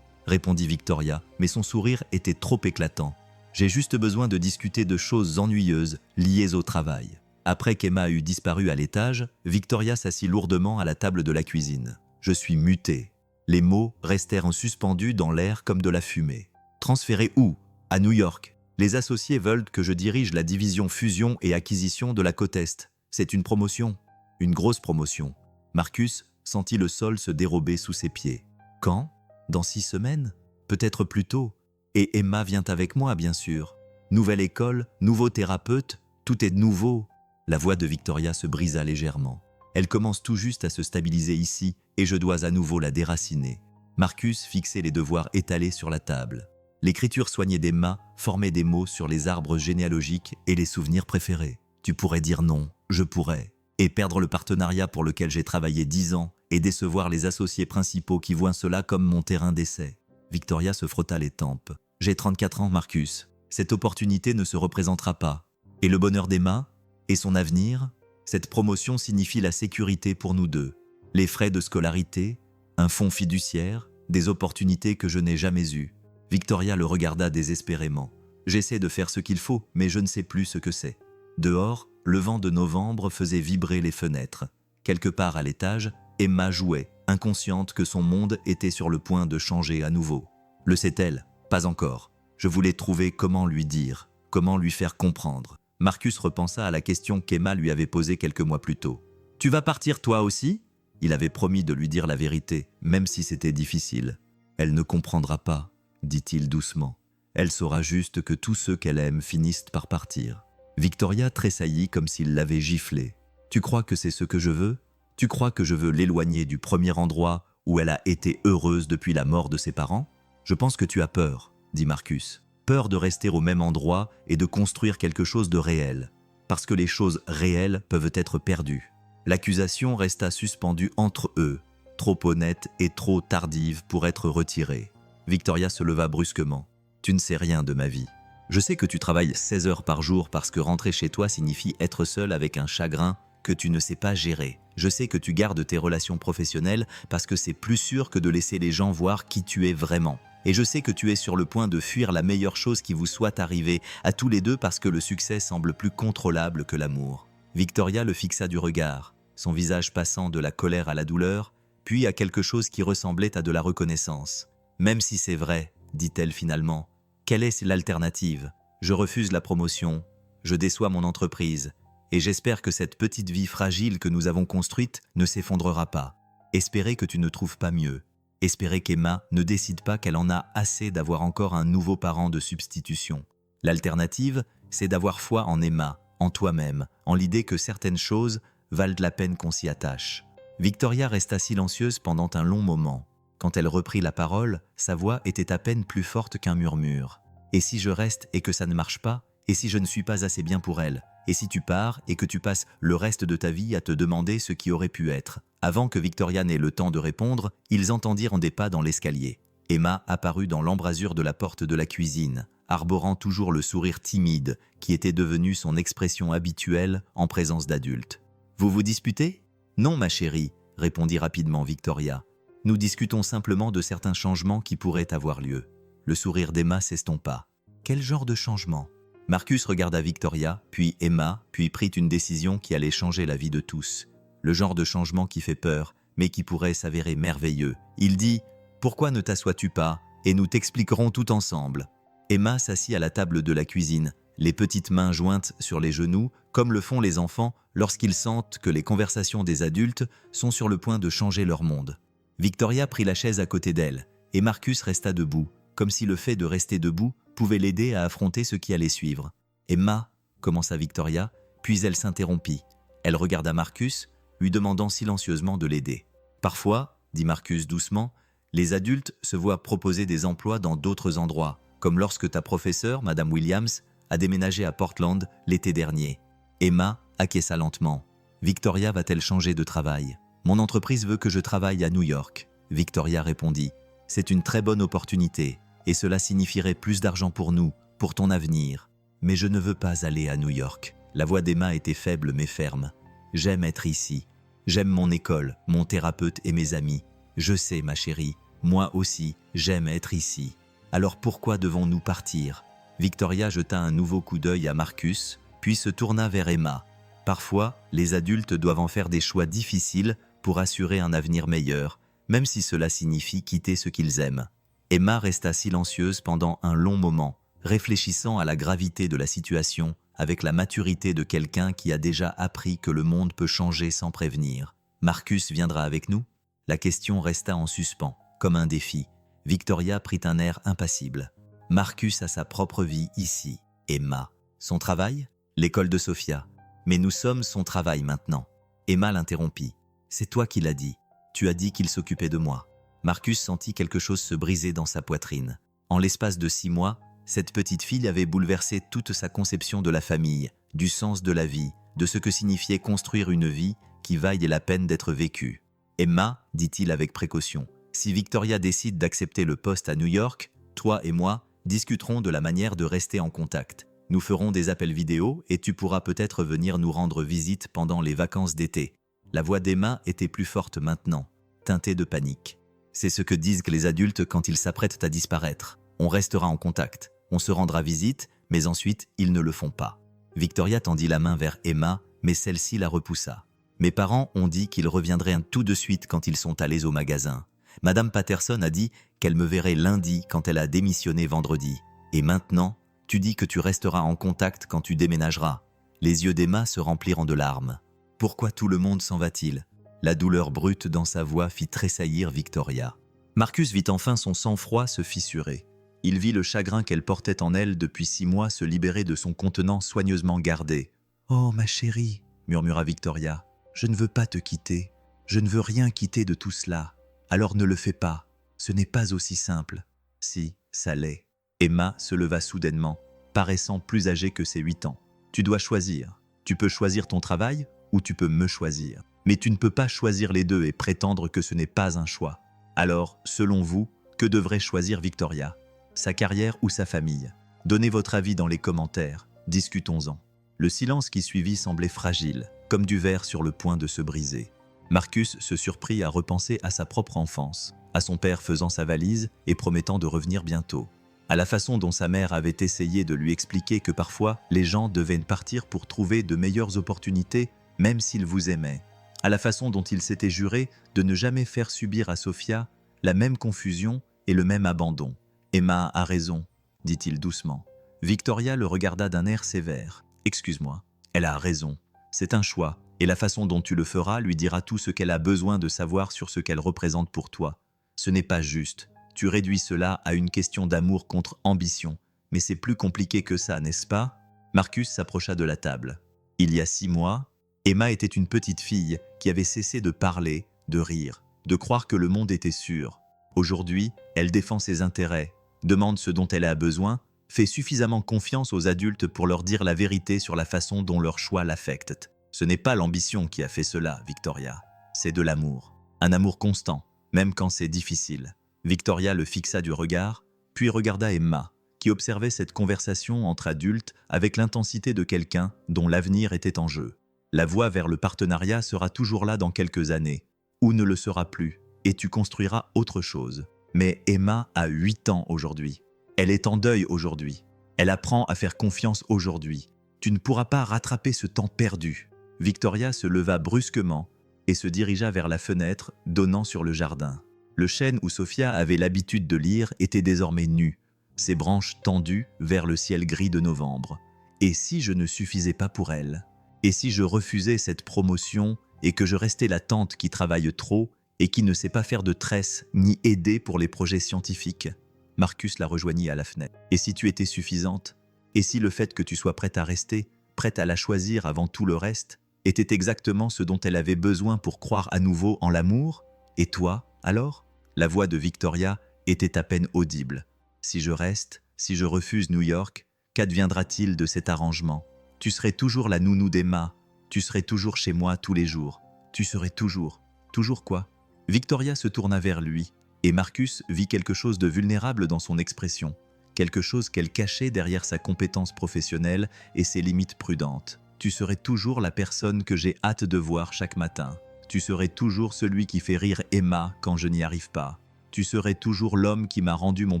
S1: répondit Victoria, mais son sourire était trop éclatant. « J'ai juste besoin de discuter de choses ennuyeuses liées au travail. » Après qu'Emma eut disparu à l'étage, Victoria s'assit lourdement à la table de la cuisine. « Je suis mutée. » Les mots restèrent suspendus dans l'air comme de la fumée. « Transféré où? À New York. Les associés veulent que je dirige la division fusion et acquisition de la côte Est. C'est une promotion. Une grosse promotion. » Marcus sentit le sol se dérober sous ses pieds. « Quand? Dans 6 semaines? Peut-être plus tôt. Et Emma vient avec moi, bien sûr. Nouvelle école, nouveau thérapeute, tout est nouveau. » La voix de Victoria se brisa légèrement. « Elle commence tout juste à se stabiliser ici et je dois à nouveau la déraciner. » Marcus fixait les devoirs étalés sur la table. L'écriture soignée d'Emma formait des mots sur les arbres généalogiques et les souvenirs préférés. Tu pourrais dire non, je pourrais. Et perdre le partenariat pour lequel j'ai travaillé 10 ans et décevoir les associés principaux qui voient cela comme mon terrain d'essai. Victoria se frotta les tempes. « J'ai 34 ans, Marcus. Cette opportunité ne se représentera pas. Et le bonheur d'Emma? Et son avenir? Cette promotion signifie la sécurité pour nous deux. Les frais de scolarité, un fonds fiduciaire, des opportunités que je n'ai jamais eues. » Victoria le regarda désespérément. « J'essaie de faire ce qu'il faut, mais je ne sais plus ce que c'est. » Dehors, le vent de novembre faisait vibrer les fenêtres. Quelque part à l'étage, Emma jouait, inconsciente que son monde était sur le point de changer à nouveau. Le sait-elle? Pas encore. Je voulais trouver comment lui dire, comment lui faire comprendre. Marcus repensa à la question qu'Emma lui avait posée quelques mois plus tôt. « Tu vas partir toi aussi ?» Il avait promis de lui dire la vérité, même si c'était difficile. « Elle ne comprendra pas, » dit-il doucement. « Elle saura juste que tous ceux qu'elle aime finissent par partir. » Victoria tressaillit comme s'il l'avait giflé. « Tu crois que c'est ce que je veux? Tu crois que je veux l'éloigner du premier endroit où elle a été heureuse depuis la mort de ses parents? Je pense que tu as peur, » dit Marcus. « Peur de rester au même endroit et de construire quelque chose de réel. Parce que les choses réelles peuvent être perdues. » L'accusation resta suspendue entre eux, trop honnête et trop tardive pour être retirée. Victoria se leva brusquement. « Tu ne sais rien de ma vie. Je sais que tu travailles 16 heures par jour parce que rentrer chez toi signifie être seul avec un chagrin que tu ne sais pas gérer. Je sais que tu gardes tes relations professionnelles parce que c'est plus sûr que de laisser les gens voir qui tu es vraiment. Et je sais que tu es sur le point de fuir la meilleure chose qui vous soit arrivée à tous les deux parce que le succès semble plus contrôlable que l'amour. » Victoria le fixa du regard, son visage passant de la colère à la douleur, puis à quelque chose qui ressemblait à de la reconnaissance. « Même si c'est vrai, dit-elle finalement, quelle est l'alternative? Je refuse la promotion, je déçois mon entreprise, et j'espère que cette petite vie fragile que nous avons construite ne s'effondrera pas. Espérez que tu ne trouves pas mieux. Espérez qu'Emma ne décide pas qu'elle en a assez d'avoir encore un nouveau parent de substitution. L'alternative, c'est d'avoir foi en Emma, en toi-même, en l'idée que certaines choses valent la peine qu'on s'y attache. » Victoria resta silencieuse pendant un long moment. Quand elle reprit la parole, sa voix était à peine plus forte qu'un murmure. « Et si je reste et que ça ne marche pas? Et si je ne suis pas assez bien pour elle? Et si tu pars et que tu passes le reste de ta vie à te demander ce qui aurait pu être ?» Avant que Victoria n'ait le temps de répondre, ils entendirent des pas dans l'escalier. Emma apparut dans l'embrasure de la porte de la cuisine, arborant toujours le sourire timide qui était devenu son expression habituelle en présence d'adultes. « Vous vous disputez ? » « Non, ma chérie, » répondit rapidement Victoria. « Nous discutons simplement de certains changements qui pourraient avoir lieu. » Le sourire d'Emma s'estompa. « Quel genre de changement ?» Marcus regarda Victoria, puis Emma, puis prit une décision qui allait changer la vie de tous. Le genre de changement qui fait peur, mais qui pourrait s'avérer merveilleux. Il dit « Pourquoi ne t'assois-tu pas et nous t'expliquerons tout ensemble ?» Emma s'assit à la table de la cuisine, les petites mains jointes sur les genoux, comme le font les enfants lorsqu'ils sentent que les conversations des adultes sont sur le point de changer leur monde. Victoria prit la chaise à côté d'elle, et Marcus resta debout, comme si le fait de rester debout pouvait l'aider à affronter ce qui allait suivre. « Emma » commença Victoria, puis elle s'interrompit. Elle regarda Marcus, lui demandant silencieusement de l'aider. « Parfois, dit Marcus doucement, les adultes se voient proposer des emplois dans d'autres endroits, comme lorsque ta professeure, Madame Williams, a déménagé à Portland l'été dernier. » Emma acquiesça lentement. « Victoria va-t-elle changer de travail? Mon entreprise veut que je travaille à New York. » Victoria répondit. « C'est une très bonne opportunité. et cela signifierait plus d'argent pour nous, pour ton avenir. Mais je ne veux pas aller à New York. La voix d'Emma était faible mais ferme. J'aime être ici. J'aime mon école, mon thérapeute et mes amis. Je sais, ma chérie, moi aussi, j'aime être ici. Alors pourquoi devons-nous partir? Victoria jeta un nouveau coup d'œil à Marcus, puis se tourna vers Emma. Parfois, les adultes doivent en faire des choix difficiles pour assurer un avenir meilleur, même si cela signifie quitter ce qu'ils aiment. Emma resta silencieuse pendant un long moment, réfléchissant à la gravité de la situation avec la maturité de quelqu'un qui a déjà appris que le monde peut changer sans prévenir. Marcus viendra avec nous? La question resta en suspens, comme un défi. Victoria prit un air impassible. Marcus a sa propre vie ici. Emma. Son travail? L'école de Sophia. Mais nous sommes son travail maintenant. Emma l'interrompit. C'est toi qui l'as dit. Tu as dit qu'il s'occupait de moi. Marcus sentit quelque chose se briser dans sa poitrine. En l'espace de 6 mois, cette petite fille avait bouleversé toute sa conception de la famille, du sens de la vie, de ce que signifiait construire une vie qui vaille la peine d'être vécue. Emma, dit-il avec précaution, si Victoria décide d'accepter le poste à New York, toi et moi discuterons de la manière de rester en contact. Nous ferons des appels vidéo et tu pourras peut-être venir nous rendre visite pendant les vacances d'été. La voix d'Emma était plus forte maintenant, teintée de panique. C'est ce que disent les adultes quand ils s'apprêtent à disparaître. On restera en contact, on se rendra visite, mais ensuite ils ne le font pas. Victoria tendit la main vers Emma, mais celle-ci la repoussa. Mes parents ont dit qu'ils reviendraient tout de suite quand ils sont allés au magasin. Madame Patterson a dit qu'elle me verrait lundi quand elle a démissionné vendredi. Et maintenant, tu dis que tu resteras en contact quand tu déménageras. Les yeux d'Emma se remplirent de larmes. Pourquoi tout le monde s'en va-t-il? La douleur brute dans sa voix fit tressaillir Victoria. Marcus vit enfin son sang-froid se fissurer. Il vit le chagrin qu'elle portait en elle depuis 6 mois se libérer de son contenant soigneusement gardé. « Oh, ma chérie, » murmura Victoria, « je ne veux pas te quitter. Je ne veux rien quitter de tout cela. Alors ne le fais pas. Ce n'est pas aussi simple. » Si, ça l'est. Emma se leva soudainement, paraissant plus âgée que ses 8 ans. « Tu dois choisir. Tu peux choisir ton travail ou tu peux me choisir. Mais tu ne peux pas choisir les deux et prétendre que ce n'est pas un choix. Alors, selon vous, que devrait choisir Victoria? Sa carrière ou sa famille? Donnez votre avis dans les commentaires. Discutons-en. » Le silence qui suivit semblait fragile, comme du verre sur le point de se briser. Marcus se surprit à repenser à sa propre enfance, à son père faisant sa valise et promettant de revenir bientôt, à la façon dont sa mère avait essayé de lui expliquer que parfois les gens devaient partir pour trouver de meilleures opportunités, même s'ils vous aimaient, à la façon dont il s'était juré de ne jamais faire subir à Sophia la même confusion et le même abandon. « Emma a raison, » dit-il doucement. Victoria le regarda d'un air sévère. « Excuse-moi, elle a raison. C'est un choix, et la façon dont tu le feras lui dira tout ce qu'elle a besoin de savoir sur ce qu'elle représente pour toi. Ce n'est pas juste. Tu réduis cela à une question d'amour contre ambition. Mais c'est plus compliqué que ça, n'est-ce pas ?» Marcus s'approcha de la table. Il y a 6 mois, Emma était une petite fille qui avait cessé de parler, de rire, de croire que le monde était sûr. Aujourd'hui, elle défend ses intérêts, demande ce dont elle a besoin, fait suffisamment confiance aux adultes pour leur dire la vérité sur la façon dont leur choix l'affecte. Ce n'est pas l'ambition qui a fait cela, Victoria. C'est de l'amour. Un amour constant, même quand c'est difficile. Victoria le fixa du regard, puis regarda Emma, qui observait cette conversation entre adultes avec l'intensité de quelqu'un dont l'avenir était en jeu. La voie vers le partenariat sera toujours là dans quelques années, ou ne le sera plus, et tu construiras autre chose. Mais Emma a 8 ans aujourd'hui. Elle est en deuil aujourd'hui. Elle apprend à faire confiance aujourd'hui. Tu ne pourras pas rattraper ce temps perdu. Victoria se leva brusquement et se dirigea vers la fenêtre donnant sur le jardin. Le chêne où Sophia avait l'habitude de lire était désormais nu, ses branches tendues vers le ciel gris de novembre. Et si je ne suffisais pas pour elle? Et si je refusais cette promotion et que je restais la tante qui travaille trop et qui ne sait pas faire de tresse ni aider pour les projets scientifiques? Marcus la rejoignit à la fenêtre. Et si tu étais suffisante? Et si le fait que tu sois prête à rester, prête à la choisir avant tout le reste, était exactement ce dont elle avait besoin pour croire à nouveau en l'amour? Et toi, alors? La voix de Victoria était à peine audible. Si je reste, si je refuse New York, qu'adviendra-t-il de cet arrangement? Tu serais toujours la nounou d'Emma, tu serais toujours chez moi tous les jours. Tu serais toujours. Toujours quoi? Victoria se tourna vers lui Et Marcus vit quelque chose de vulnérable dans son expression, quelque chose qu'elle cachait derrière sa compétence professionnelle et ses limites prudentes. Tu serais toujours la personne que j'ai hâte de voir chaque matin. Tu serais toujours celui qui fait rire Emma quand je n'y arrive pas. Tu serais toujours l'homme qui m'a rendu mon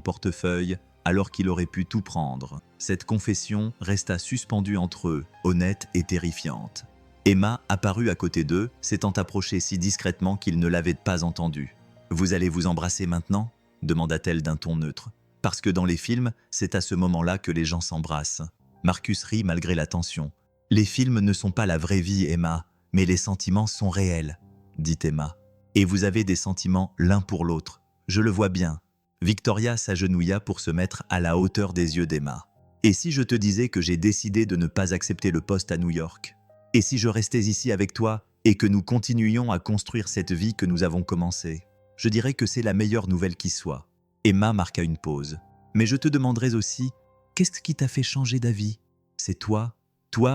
S1: portefeuille alors qu'il aurait pu tout prendre. Cette confession resta suspendue entre eux, honnête et terrifiante. Emma apparut à côté d'eux, s'étant approchée si discrètement qu'ils ne l'avaient pas entendue. « Vous allez vous embrasser maintenant ?» demanda-t-elle d'un ton neutre. « Parce que dans les films, c'est à ce moment-là que les gens s'embrassent. » Marcus rit malgré la tension. « Les films ne sont pas la vraie vie, Emma, mais les sentiments sont réels, » dit Emma. « Et vous avez des sentiments l'un pour l'autre. Je le vois bien. » Victoria s'agenouilla pour se mettre à la hauteur des yeux d'Emma. « Et si je te disais que j'ai décidé de ne pas accepter le poste à New York ? Et si je restais ici avec toi et que nous continuions à construire cette vie que nous avons commencée ? Je dirais que c'est la meilleure nouvelle qui soit. » Emma marqua une pause. « Mais je te demanderais aussi, qu'est-ce qui t'a fait changer d'avis ? C'est toi,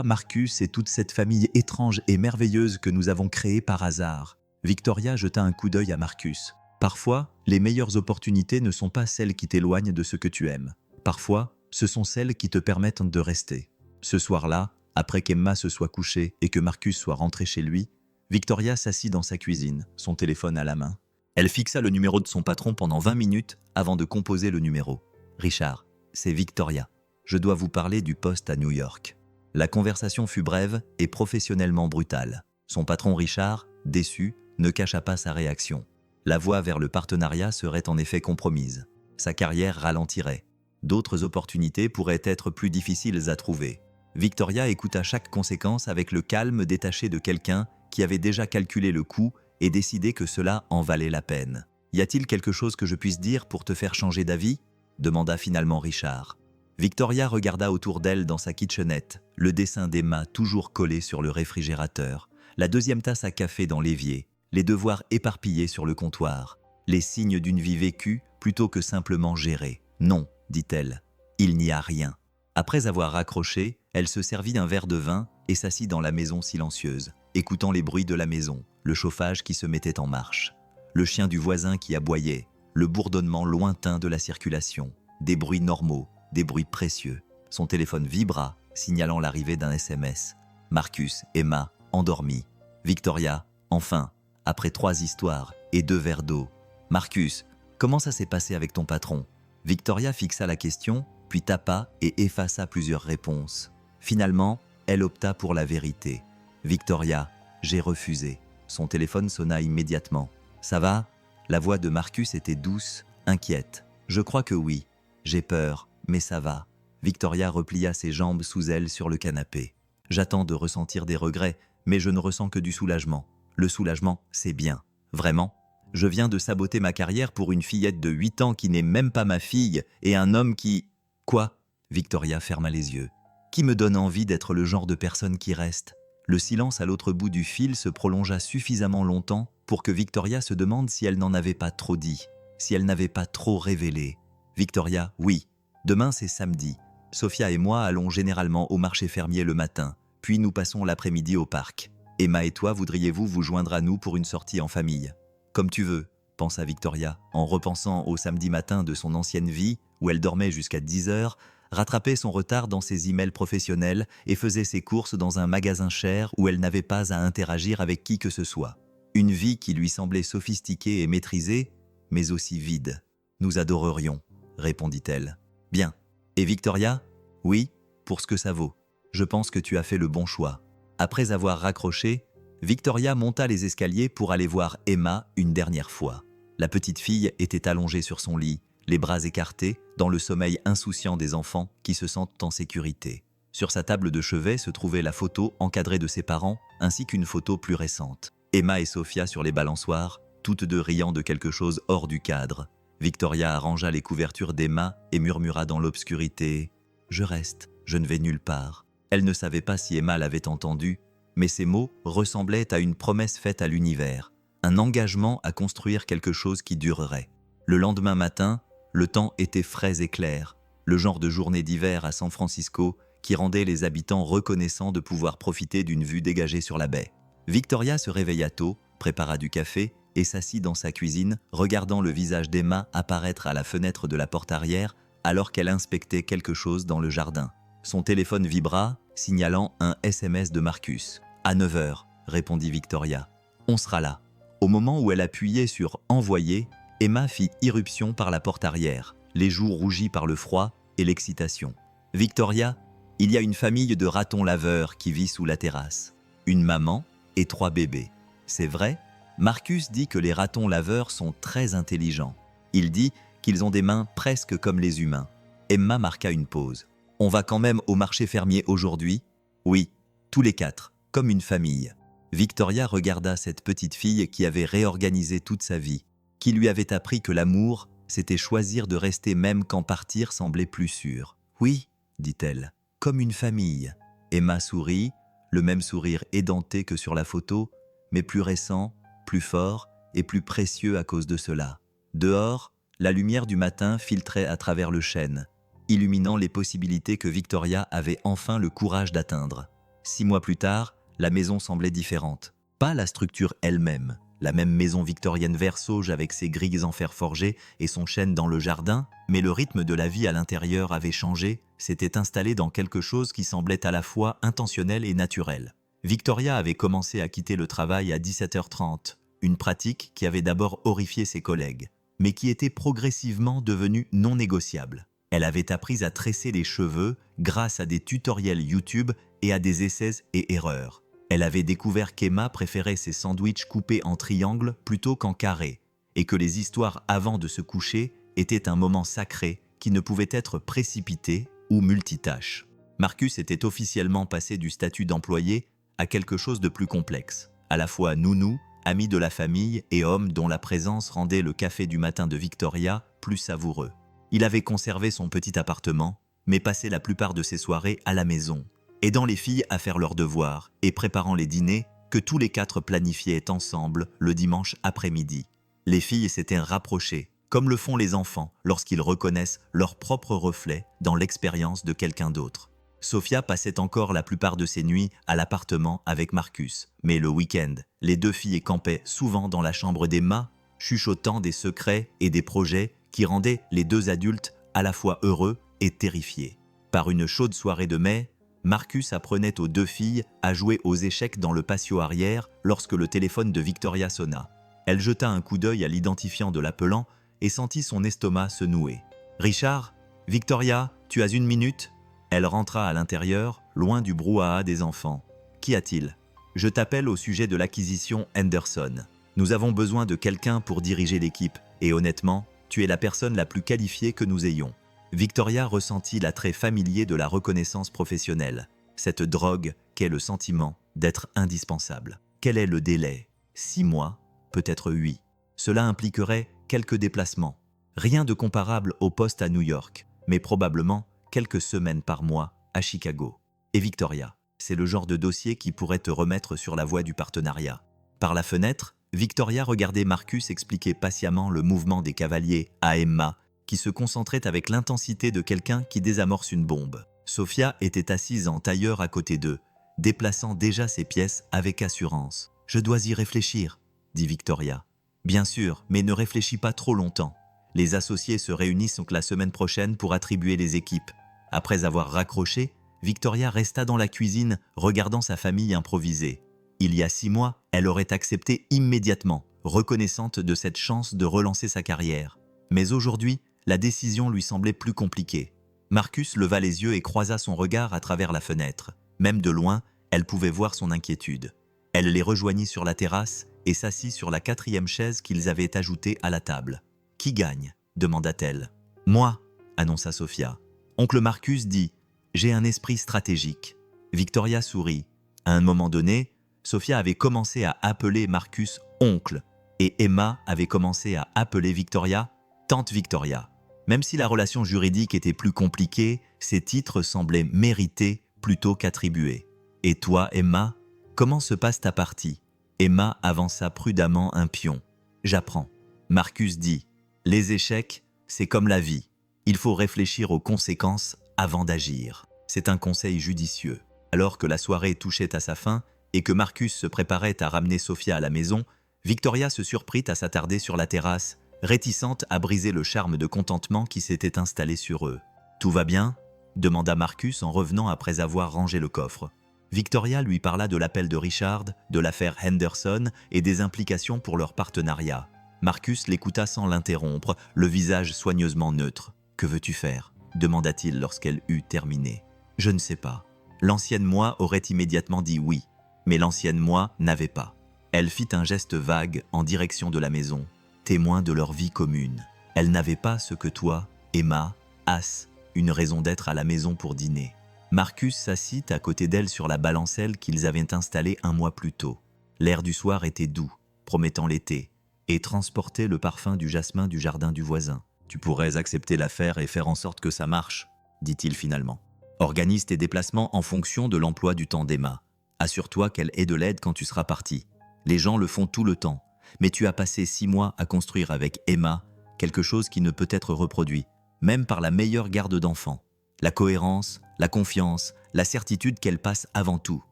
S1: Marcus et toute cette famille étrange et merveilleuse que nous avons créée par hasard. » Victoria jeta un coup d'œil à Marcus. « Parfois, les meilleures opportunités ne sont pas celles qui t'éloignent de ce que tu aimes. Parfois, ce sont celles qui te permettent de rester. » Ce soir-là, après qu'Emma se soit couchée et que Marcus soit rentré chez lui, Victoria s'assit dans sa cuisine, son téléphone à la main. Elle fixa le numéro de son patron pendant 20 minutes avant de composer le numéro. « Richard, c'est Victoria. Je dois vous parler du poste à New York. » La conversation fut brève et professionnellement brutale. Son patron Richard, déçu, ne cacha pas sa réaction. La voie vers le partenariat serait en effet compromise. Sa carrière ralentirait. D'autres opportunités pourraient être plus difficiles à trouver. Victoria écouta chaque conséquence avec le calme détaché de quelqu'un qui avait déjà calculé le coût et décidé que cela en valait la peine. « Y a-t-il quelque chose que je puisse dire pour te faire changer d'avis ?» demanda finalement Richard. Victoria regarda autour d'elle dans sa kitchenette, le dessin d'Emma toujours collé sur le réfrigérateur, la deuxième tasse à café dans l'évier, les devoirs éparpillés sur le comptoir, les signes d'une vie vécue plutôt que simplement gérée. « Non, dit-elle, il n'y a rien. » Après avoir raccroché, elle se servit un verre de vin et s'assit dans la maison silencieuse, écoutant les bruits de la maison, le chauffage qui se mettait en marche, le chien du voisin qui aboyait, le bourdonnement lointain de la circulation, des bruits normaux, des bruits précieux. Son téléphone vibra, signalant l'arrivée d'un SMS. Marcus, Emma, endormis. Victoria, enfin, après 3 histoires et 2 verres d'eau. Marcus, comment ça s'est passé avec ton patron ? Victoria fixa la question, puis tapa et effaça plusieurs réponses. Finalement, elle opta pour la vérité. Victoria, j'ai refusé. Son téléphone sonna immédiatement. Ça va ? La voix de Marcus était douce, inquiète. Je crois que oui. J'ai peur, mais ça va. Victoria replia ses jambes sous elle sur le canapé. J'attends de ressentir des regrets, mais je ne ressens que du soulagement. Le soulagement, c'est bien. Vraiment ? Je viens de saboter ma carrière pour une fillette de 8 ans qui n'est même pas ma fille et un homme qui... Quoi ? Victoria ferma les yeux. Qui me donne envie d'être le genre de personne qui reste ? Le silence à l'autre bout du fil se prolongea suffisamment longtemps pour que Victoria se demande si elle n'en avait pas trop dit, si elle n'avait pas trop révélé. Victoria, oui. Demain c'est samedi. Sophia et moi allons généralement au marché fermier le matin, puis nous passons l'après-midi au parc. Emma et toi, voudriez-vous vous joindre à nous pour une sortie en famille ? Comme tu veux, pensa Victoria, en repensant au samedi matin de son ancienne vie, où elle dormait jusqu'à 10 heures, rattrapait son retard dans ses emails professionnels et faisait ses courses dans un magasin cher où elle n'avait pas à interagir avec qui que ce soit. Une vie qui lui semblait sophistiquée et maîtrisée, mais aussi vide. « Nous adorerions », répondit-elle. « Bien. Et Victoria ? Oui, pour ce que ça vaut. Je pense que tu as fait le bon choix. » Après avoir raccroché, Victoria monta les escaliers pour aller voir Emma une dernière fois. La petite fille était allongée sur son lit, les bras écartés, dans le sommeil insouciant des enfants qui se sentent en sécurité. Sur sa table de chevet se trouvait la photo encadrée de ses parents, ainsi qu'une photo plus récente. Emma et Sophia sur les balançoires, toutes deux riant de quelque chose hors du cadre. Victoria arrangea les couvertures d'Emma et murmura dans l'obscurité « Je reste, je ne vais nulle part ». Elle ne savait pas si Emma l'avait entendu, mais ces mots ressemblaient à une promesse faite à l'univers, un engagement à construire quelque chose qui durerait. Le lendemain matin, le temps était frais et clair, le genre de journée d'hiver à San Francisco qui rendait les habitants reconnaissants de pouvoir profiter d'une vue dégagée sur la baie. Victoria se réveilla tôt, prépara du café et s'assit dans sa cuisine, regardant le visage d'Emma apparaître à la fenêtre de la porte arrière alors qu'elle inspectait quelque chose dans le jardin. Son téléphone vibra, signalant un SMS de Marcus. « À 9 h, répondit Victoria. « On sera là. » Au moment où elle appuyait sur « Envoyer », Emma fit irruption par la porte arrière, les joues rougies par le froid et l'excitation. « Victoria, il y a une famille de ratons laveurs qui vit sous la terrasse. Une maman et 3 bébés. C'est vrai ?» Marcus dit que les ratons laveurs sont très intelligents. Il dit qu'ils ont des mains presque comme les humains. Emma marqua une pause. « On va quand même au marché fermier aujourd'hui ?»« Oui, tous les 4, comme une famille. » Victoria regarda cette petite fille qui avait réorganisé toute sa vie, qui lui avait appris que l'amour, c'était choisir de rester même quand partir semblait plus sûr. « Oui, dit-elle, comme une famille. » Emma sourit, le même sourire édenté que sur la photo, mais plus récent, plus fort et plus précieux à cause de cela. Dehors, la lumière du matin filtrait à travers le chêne, illuminant les possibilités que Victoria avait enfin le courage d'atteindre. 6 mois plus tard, la maison semblait différente. Pas la structure elle-même, la même maison victorienne vert sauge avec ses grilles en fer forgé et son chêne dans le jardin, mais le rythme de la vie à l'intérieur avait changé, s'était installé dans quelque chose qui semblait à la fois intentionnel et naturel. Victoria avait commencé à quitter le travail à 17 h 30, une pratique qui avait d'abord horrifié ses collègues, mais qui était progressivement devenue non négociable. Elle avait appris à tresser les cheveux grâce à des tutoriels YouTube et à des essais et erreurs. Elle avait découvert qu'Emma préférait ses sandwichs coupés en triangle plutôt qu'en carré, et que les histoires avant de se coucher étaient un moment sacré qui ne pouvait être précipité ou multitâche. Marcus était officiellement passé du statut d'employé à quelque chose de plus complexe, à la fois nounou, ami de la famille et homme dont la présence rendait le café du matin de Victoria plus savoureux. Il avait conservé son petit appartement, mais passait la plupart de ses soirées à la maison, aidant les filles à faire leurs devoirs et préparant les dîners que tous les 4 planifiaient ensemble le dimanche après-midi. Les filles s'étaient rapprochées, comme le font les enfants lorsqu'ils reconnaissent leur propre reflet dans l'expérience de quelqu'un d'autre. Sophia passait encore la plupart de ses nuits à l'appartement avec Marcus, mais le week-end, les 2 filles campaient souvent dans la chambre d'Emma, chuchotant des secrets et des projets qui rendaient les 2 adultes à la fois heureux et terrifiés. Par une chaude soirée de mai, Marcus apprenait aux 2 filles à jouer aux échecs dans le patio arrière lorsque le téléphone de Victoria sonna. Elle jeta un coup d'œil à l'identifiant de l'appelant et sentit son estomac se nouer. « Richard, Victoria, tu as 1 minute ?» Elle rentra à l'intérieur, loin du brouhaha des enfants. « Qu'y a-t-il ? » ?»« Je t'appelle au sujet de l'acquisition Henderson. Nous avons besoin de quelqu'un pour diriger l'équipe, et honnêtement, tu es la personne la plus qualifiée que nous ayons. » Victoria ressentit l'attrait familier de la reconnaissance professionnelle, cette drogue qu'est le sentiment d'être indispensable. Quel est le délai ? 6 mois, peut-être 8. Cela impliquerait quelques déplacements. Rien de comparable au poste à New York, mais probablement quelques semaines par mois à Chicago. Et Victoria, c'est le genre de dossier qui pourrait te remettre sur la voie du partenariat. Par la fenêtre, Victoria regardait Marcus expliquer patiemment le mouvement des cavaliers à Emma, qui se concentrait avec l'intensité de quelqu'un qui désamorce une bombe. Sophia était assise en tailleur à côté d'eux, déplaçant déjà ses pièces avec assurance. « Je dois y réfléchir, » dit Victoria. « Bien sûr, mais ne réfléchis pas trop longtemps. Les associés se réunissent donc la semaine prochaine pour attribuer les équipes. » Après avoir raccroché, Victoria resta dans la cuisine, regardant sa famille improviser. Il y a 6 mois, elle aurait accepté immédiatement, reconnaissante de cette chance de relancer sa carrière. Mais aujourd'hui, la décision lui semblait plus compliquée. Marcus leva les yeux et croisa son regard à travers la fenêtre. Même de loin, elle pouvait voir son inquiétude. Elle les rejoignit sur la terrasse et s'assit sur la 4e chaise qu'ils avaient ajoutée à la table. « Qui gagne ?» demanda-t-elle. « Moi », annonça Sophia. Oncle Marcus dit « J'ai un esprit stratégique ». Victoria sourit. À un moment donné, Sophia avait commencé à appeler Marcus « oncle » et Emma avait commencé à appeler Victoria « tante Victoria ». Même si la relation juridique était plus compliquée, ces titres semblaient mérités plutôt qu'attribués. « Et toi, Emma, comment se passe ta partie ?» Emma avança prudemment un pion. « J'apprends. » Marcus dit « Les échecs, c'est comme la vie. Il faut réfléchir aux conséquences avant d'agir. » C'est un conseil judicieux. Alors que la soirée touchait à sa fin et que Marcus se préparait à ramener Sophia à la maison, Victoria se surprit à s'attarder sur la terrasse, réticente à briser le charme de contentement qui s'était installé sur eux. « Tout va bien ?» demanda Marcus en revenant après avoir rangé le coffre. Victoria lui parla de l'appel de Richard, de l'affaire Henderson et des implications pour leur partenariat. Marcus l'écouta sans l'interrompre, le visage soigneusement neutre. « Que veux-tu faire ?» demanda-t-il lorsqu'elle eut terminé. « Je ne sais pas. L'ancienne moi aurait immédiatement dit oui, mais l'ancienne moi n'avait pas. » Elle fit un geste vague en direction de la maison, témoin de leur vie commune. Elle n'avait pas ce que toi, Emma, as, une raison d'être à la maison pour dîner. Marcus s'assit à côté d'elle sur la balancelle qu'ils avaient installée un mois plus tôt. L'air du soir était doux, promettant l'été, et transportait le parfum du jasmin du jardin du voisin. « Tu pourrais accepter l'affaire et faire en sorte que ça marche, » dit-il finalement. « Organise tes déplacements en fonction de l'emploi du temps d'Emma. Assure-toi qu'elle ait de l'aide quand tu seras parti. Les gens le font tout le temps, mais tu as passé 6 mois à construire avec Emma quelque chose qui ne peut être reproduit, même par la meilleure garde d'enfants. La cohérence, la confiance, la certitude qu'elle passe avant tout. »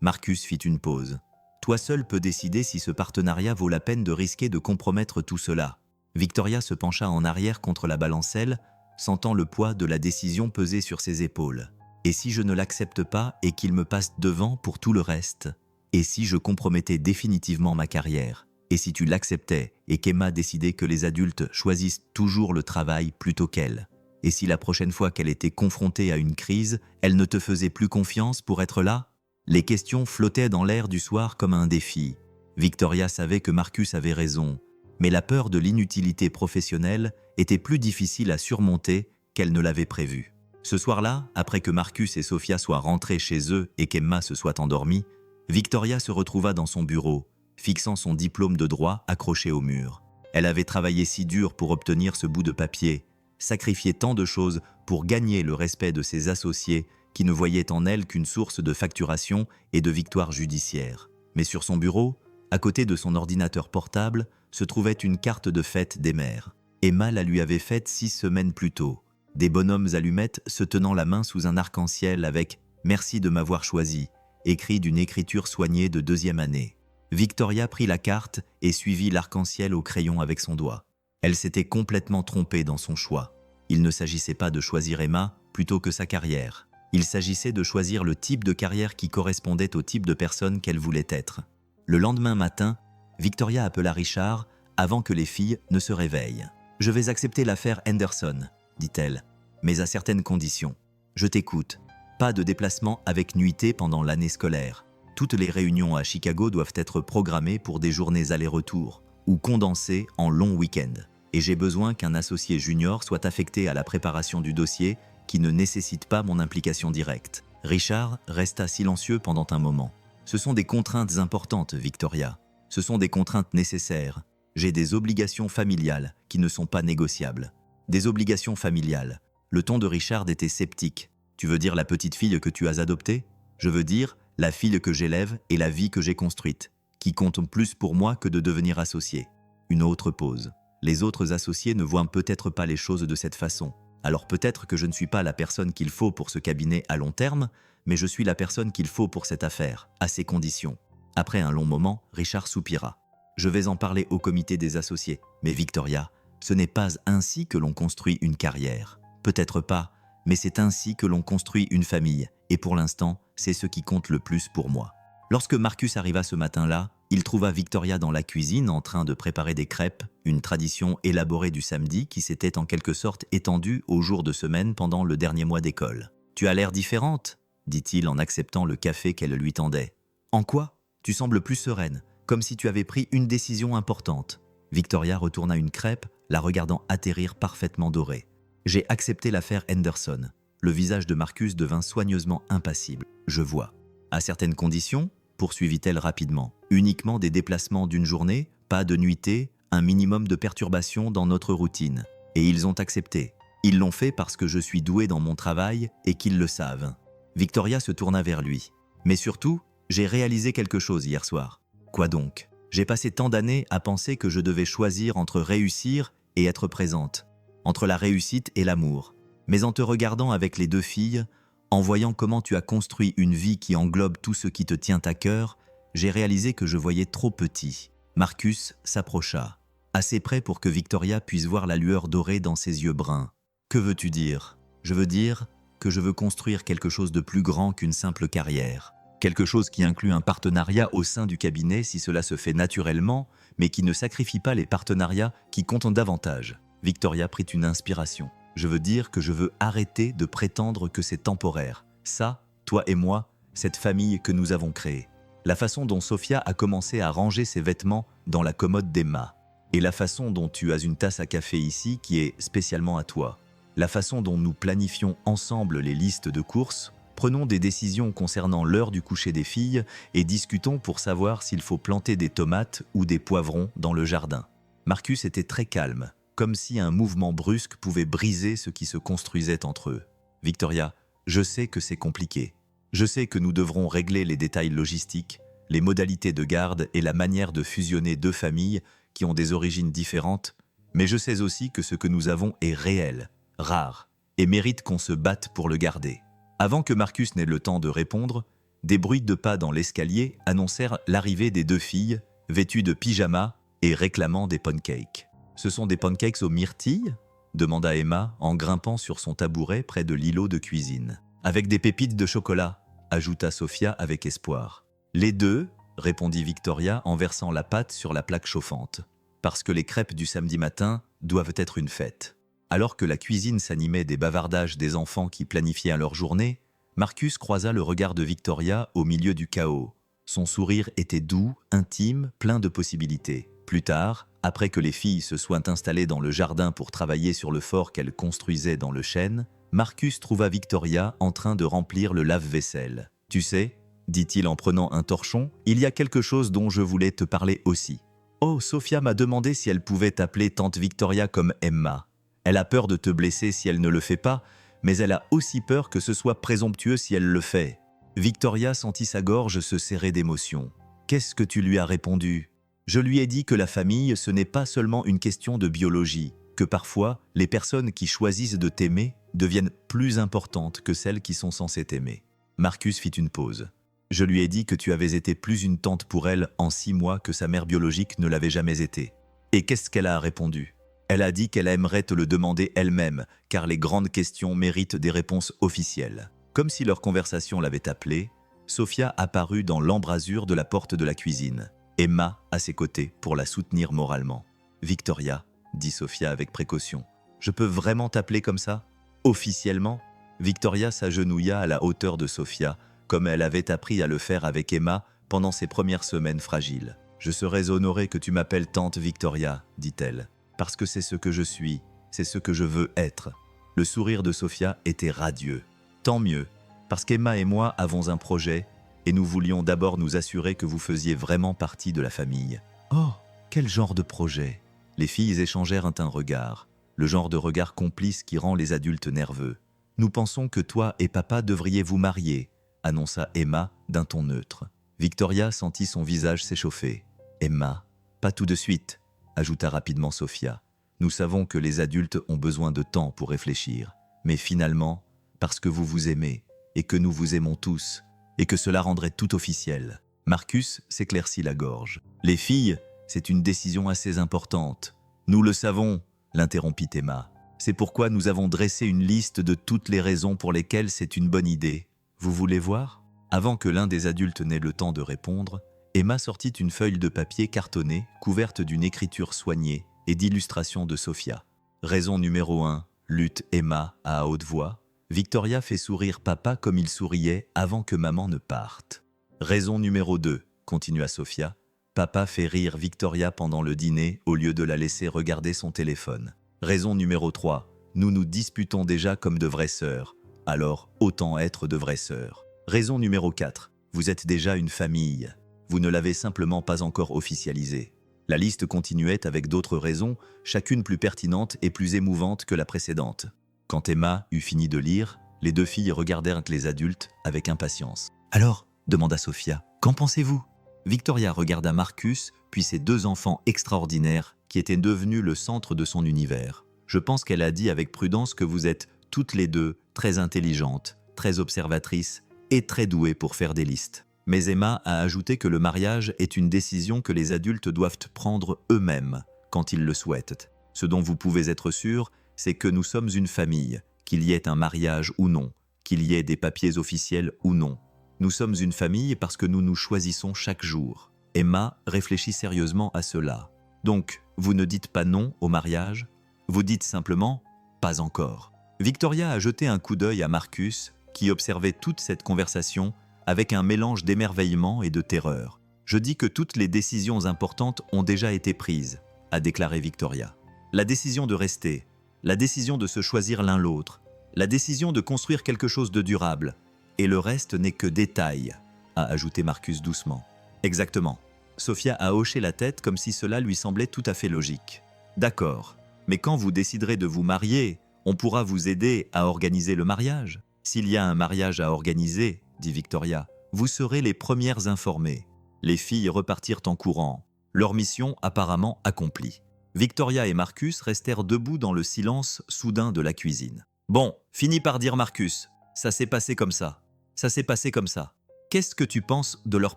S1: Marcus fit une pause. « Toi seul peux décider si ce partenariat vaut la peine de risquer de compromettre tout cela. » Victoria se pencha en arrière contre la balancelle, sentant le poids de la décision peser sur ses épaules. « Et si je ne l'accepte pas et qu'il me passe devant pour tout le reste ? Et si je compromettais définitivement ma carrière ? Et si tu l'acceptais et qu'Emma décidait que les adultes choisissent toujours le travail plutôt qu'elle ? Et si la prochaine fois qu'elle était confrontée à une crise, elle ne te faisait plus confiance pour être là ? » Les questions flottaient dans l'air du soir comme un défi. Victoria savait que Marcus avait raison, mais la peur de l'inutilité professionnelle était plus difficile à surmonter qu'elle ne l'avait prévu. Ce soir-là, après que Marcus et Sophia soient rentrés chez eux et qu'Emma se soit endormie, Victoria se retrouva dans son bureau, fixant son diplôme de droit accroché au mur. Elle avait travaillé si dur pour obtenir ce bout de papier, sacrifié tant de choses pour gagner le respect de ses associés qui ne voyaient en elle qu'une source de facturation et de victoire judiciaire. Mais sur son bureau, à côté de son ordinateur portable, se trouvait une carte de fête des mères. Emma la lui avait faite 6 semaines plus tôt. Des bonhommes allumettes se tenant la main sous un arc-en-ciel avec « Merci de m'avoir choisi », écrit d'une écriture soignée de 2e année. Victoria prit la carte et suivit l'arc-en-ciel au crayon avec son doigt. Elle s'était complètement trompée dans son choix. Il ne s'agissait pas de choisir Emma plutôt que sa carrière. Il s'agissait de choisir le type de carrière qui correspondait au type de personne qu'elle voulait être. Le lendemain matin, Victoria appela Richard avant que les filles ne se réveillent. « Je vais accepter l'affaire Henderson, » dit-elle, « mais à certaines conditions. Je t'écoute. Pas de déplacement avec nuitée pendant l'année scolaire. Toutes les réunions à Chicago doivent être programmées pour des journées aller-retour ou condensées en longs week-ends. Et j'ai besoin qu'un associé junior soit affecté à la préparation du dossier qui ne nécessite pas mon implication directe. » Richard resta silencieux pendant un moment. « Ce sont des contraintes importantes, Victoria. Ce sont des contraintes nécessaires. J'ai des obligations familiales qui ne sont pas négociables. » Des obligations familiales. Le ton de Richard était sceptique. « Tu veux dire la petite fille que tu as adoptée ? Je veux dire la fille que j'élève et la vie que j'ai construite, qui compte plus pour moi que de devenir associé. » Une autre pause. « Les autres associés ne voient peut-être pas les choses de cette façon. Alors peut-être que je ne suis pas la personne qu'il faut pour ce cabinet à long terme, mais je suis la personne qu'il faut pour cette affaire, à ces conditions. » Après un long moment, Richard soupira. « Je vais en parler au comité des associés. Mais Victoria, ce n'est pas ainsi que l'on construit une carrière. Peut-être pas, mais c'est ainsi que l'on construit une famille. Et pour l'instant, c'est ce qui compte le plus pour moi. » Lorsque Marcus arriva ce matin-là, il trouva Victoria dans la cuisine en train de préparer des crêpes, une tradition élaborée du samedi qui s'était en quelque sorte étendue aux jours de semaine pendant le dernier mois d'école. « Tu as l'air différente, » dit-il en acceptant le café qu'elle lui tendait. « En quoi ? Tu sembles plus sereine, comme si tu avais pris une décision importante. » Victoria retourna une crêpe, la regardant atterrir parfaitement dorée. « J'ai accepté l'affaire Henderson. » Le visage de Marcus devint soigneusement impassible. « Je vois. À certaines conditions, » poursuivit-elle rapidement. « Uniquement des déplacements d'une journée, pas de nuitée, un minimum de perturbations dans notre routine. Et ils ont accepté. Ils l'ont fait parce que je suis douée dans mon travail et qu'ils le savent. » Victoria se tourna vers lui. « Mais surtout, j'ai réalisé quelque chose hier soir. » « Quoi donc ? J'ai passé tant d'années à penser que je devais choisir entre réussir et être présente, entre la réussite et l'amour. Mais en te regardant avec les 2 filles, en voyant comment tu as construit une vie qui englobe tout ce qui te tient à cœur, j'ai réalisé que je voyais trop petit. Marcus s'approcha, assez près pour que Victoria puisse voir la lueur dorée dans ses yeux bruns. « Que veux-tu dire ?»« Je veux dire que je veux construire quelque chose de plus grand qu'une simple carrière. Quelque chose qui inclut un partenariat au sein du cabinet si cela se fait naturellement, mais qui ne sacrifie pas les partenariats qui comptent davantage. » Victoria prit une inspiration. « Je veux dire que je veux arrêter de prétendre que c'est temporaire. Ça, toi et moi, cette famille que nous avons créée. » La façon dont Sophia a commencé à ranger ses vêtements dans la commode d'Emma. Et la façon dont tu as une tasse à café ici qui est spécialement à toi. La façon dont nous planifions ensemble les listes de courses, prenons des décisions concernant l'heure du coucher des filles et discutons pour savoir s'il faut planter des tomates ou des poivrons dans le jardin. Marcus était très calme, comme si un mouvement brusque pouvait briser ce qui se construisait entre eux. « Victoria, je sais que c'est compliqué. Je sais que nous devrons régler les détails logistiques, les modalités de garde et la manière de fusionner deux familles qui ont des origines différentes, mais je sais aussi que ce que nous avons est réel, rare, et mérite qu'on se batte pour le garder. » Avant que Marcus n'ait le temps de répondre, des bruits de pas dans l'escalier annoncèrent l'arrivée des deux filles, vêtues de pyjama et réclamant des pancakes. « Ce sont des pancakes aux myrtilles ?» demanda Emma en grimpant sur son tabouret près de l'îlot de cuisine. « Avec des pépites de chocolat », ajouta Sophia avec espoir. « Les deux », répondit Victoria en versant la pâte sur la plaque chauffante, « parce que les crêpes du samedi matin doivent être une fête. » Alors que la cuisine s'animait des bavardages des enfants qui planifiaient leur journée, Marcus croisa le regard de Victoria au milieu du chaos. Son sourire était doux, intime, plein de possibilités. Plus tard, après que les filles se soient installées dans le jardin pour travailler sur le fort qu'elles construisaient dans le chêne, Marcus trouva Victoria en train de remplir le lave-vaisselle. « Tu sais, » dit-il en prenant un torchon, « il y a quelque chose dont je voulais te parler aussi. Oh, Sophia m'a demandé si elle pouvait t'appeler tante Victoria comme Emma. Elle a peur de te blesser si elle ne le fait pas, mais elle a aussi peur que ce soit présomptueux si elle le fait. » Victoria sentit sa gorge se serrer d'émotion. « Qu'est-ce que tu lui as répondu ?»« Je lui ai dit que la famille, ce n'est pas seulement une question de biologie, que parfois, les personnes qui choisissent de t'aimer deviennent plus importantes que celles qui sont censées t'aimer. » Marcus fit une pause. « Je lui ai dit que tu avais été plus une tante pour elle en 6 mois que sa mère biologique ne l'avait jamais été. » Et qu'est-ce qu'elle a répondu ? Elle a dit qu'elle aimerait te le demander elle-même, car les grandes questions méritent des réponses officielles. Comme si leur conversation l'avait appelée, Sophia apparut dans l'embrasure de la porte de la cuisine. Emma à ses côtés pour la soutenir moralement. « Victoria, » dit Sophia avec précaution, « je peux vraiment t'appeler comme ça ? Officiellement ?» Victoria s'agenouilla à la hauteur de Sophia, comme elle avait appris à le faire avec Emma pendant ses premières semaines fragiles. « Je serais honorée que tu m'appelles tante Victoria, » dit-elle. Parce que c'est ce que je suis, c'est ce que je veux être. » Le sourire de Sophia était radieux. « Tant mieux, parce qu'Emma et moi avons un projet et nous voulions d'abord nous assurer que vous faisiez vraiment partie de la famille. »« Oh, quel genre de projet ?» Les filles échangèrent un regard, le genre de regard complice qui rend les adultes nerveux. « Nous pensons que toi et papa devriez vous marier, » annonça Emma d'un ton neutre. Victoria sentit son visage s'échauffer. « Emma, pas tout de suite. » ajouta rapidement Sophia. « Nous savons que les adultes ont besoin de temps pour réfléchir. Mais finalement, parce que vous vous aimez, et que nous vous aimons tous, et que cela rendrait tout officiel. » Marcus s'éclaircit la gorge. « Les filles, c'est une décision assez importante. »« Nous le savons, » l'interrompit Emma. « C'est pourquoi nous avons dressé une liste de toutes les raisons pour lesquelles c'est une bonne idée. Vous voulez voir ?» Avant que l'un des adultes n'ait le temps de répondre, Emma sortit une feuille de papier cartonnée couverte d'une écriture soignée et d'illustrations de Sophia. Raison numéro 1, lutte Emma à haute voix. Victoria fait sourire papa comme il souriait avant que maman ne parte. Raison numéro 2, continua Sophia. Papa fait rire Victoria pendant le dîner au lieu de la laisser regarder son téléphone. Raison numéro 3, nous nous disputons déjà comme de vraies sœurs, alors autant être de vraies sœurs. Raison numéro 4, vous êtes déjà une famille. Vous ne l'avez simplement pas encore officialisé. La liste continuait avec d'autres raisons, chacune plus pertinente et plus émouvante que la précédente. Quand Emma eut fini de lire, les deux filles regardèrent les adultes avec impatience. « Alors » demanda Sophia, « qu'en pensez-vous » Victoria regarda Marcus, puis ses 2 enfants extraordinaires qui étaient devenus le centre de son univers. « Je pense qu'elle a dit avec prudence que vous êtes toutes les deux très intelligentes, très observatrices et très douées pour faire des listes. » Mais Emma a ajouté que le mariage est une décision que les adultes doivent prendre eux-mêmes quand ils le souhaitent. Ce dont vous pouvez être sûr, c'est que nous sommes une famille, qu'il y ait un mariage ou non, qu'il y ait des papiers officiels ou non. Nous sommes une famille parce que nous nous choisissons chaque jour. Emma réfléchit sérieusement à cela. Donc, vous ne dites pas non au mariage? Vous dites simplement « pas encore ». Victoria a jeté un coup d'œil à Marcus, qui observait toute cette conversation avec un mélange d'émerveillement et de terreur. « Je dis que toutes les décisions importantes ont déjà été prises », a déclaré Victoria. La décision de rester, la décision de se choisir l'un l'autre, la décision de construire quelque chose de durable, et le reste n'est que détail, a ajouté Marcus doucement. Exactement. Sophia a hoché la tête comme si cela lui semblait tout à fait logique. D'accord, mais quand vous déciderez de vous marier, on pourra vous aider à organiser le mariage. S'il y a un mariage à organiser, dit Victoria, vous serez les premières informées. Les filles repartirent en courant, leur mission apparemment accomplie. Victoria et Marcus restèrent debout dans le silence soudain de la cuisine. Bon, finis par dire Marcus, ça s'est passé comme ça. Ça s'est passé comme ça. Qu'est-ce que tu penses de leur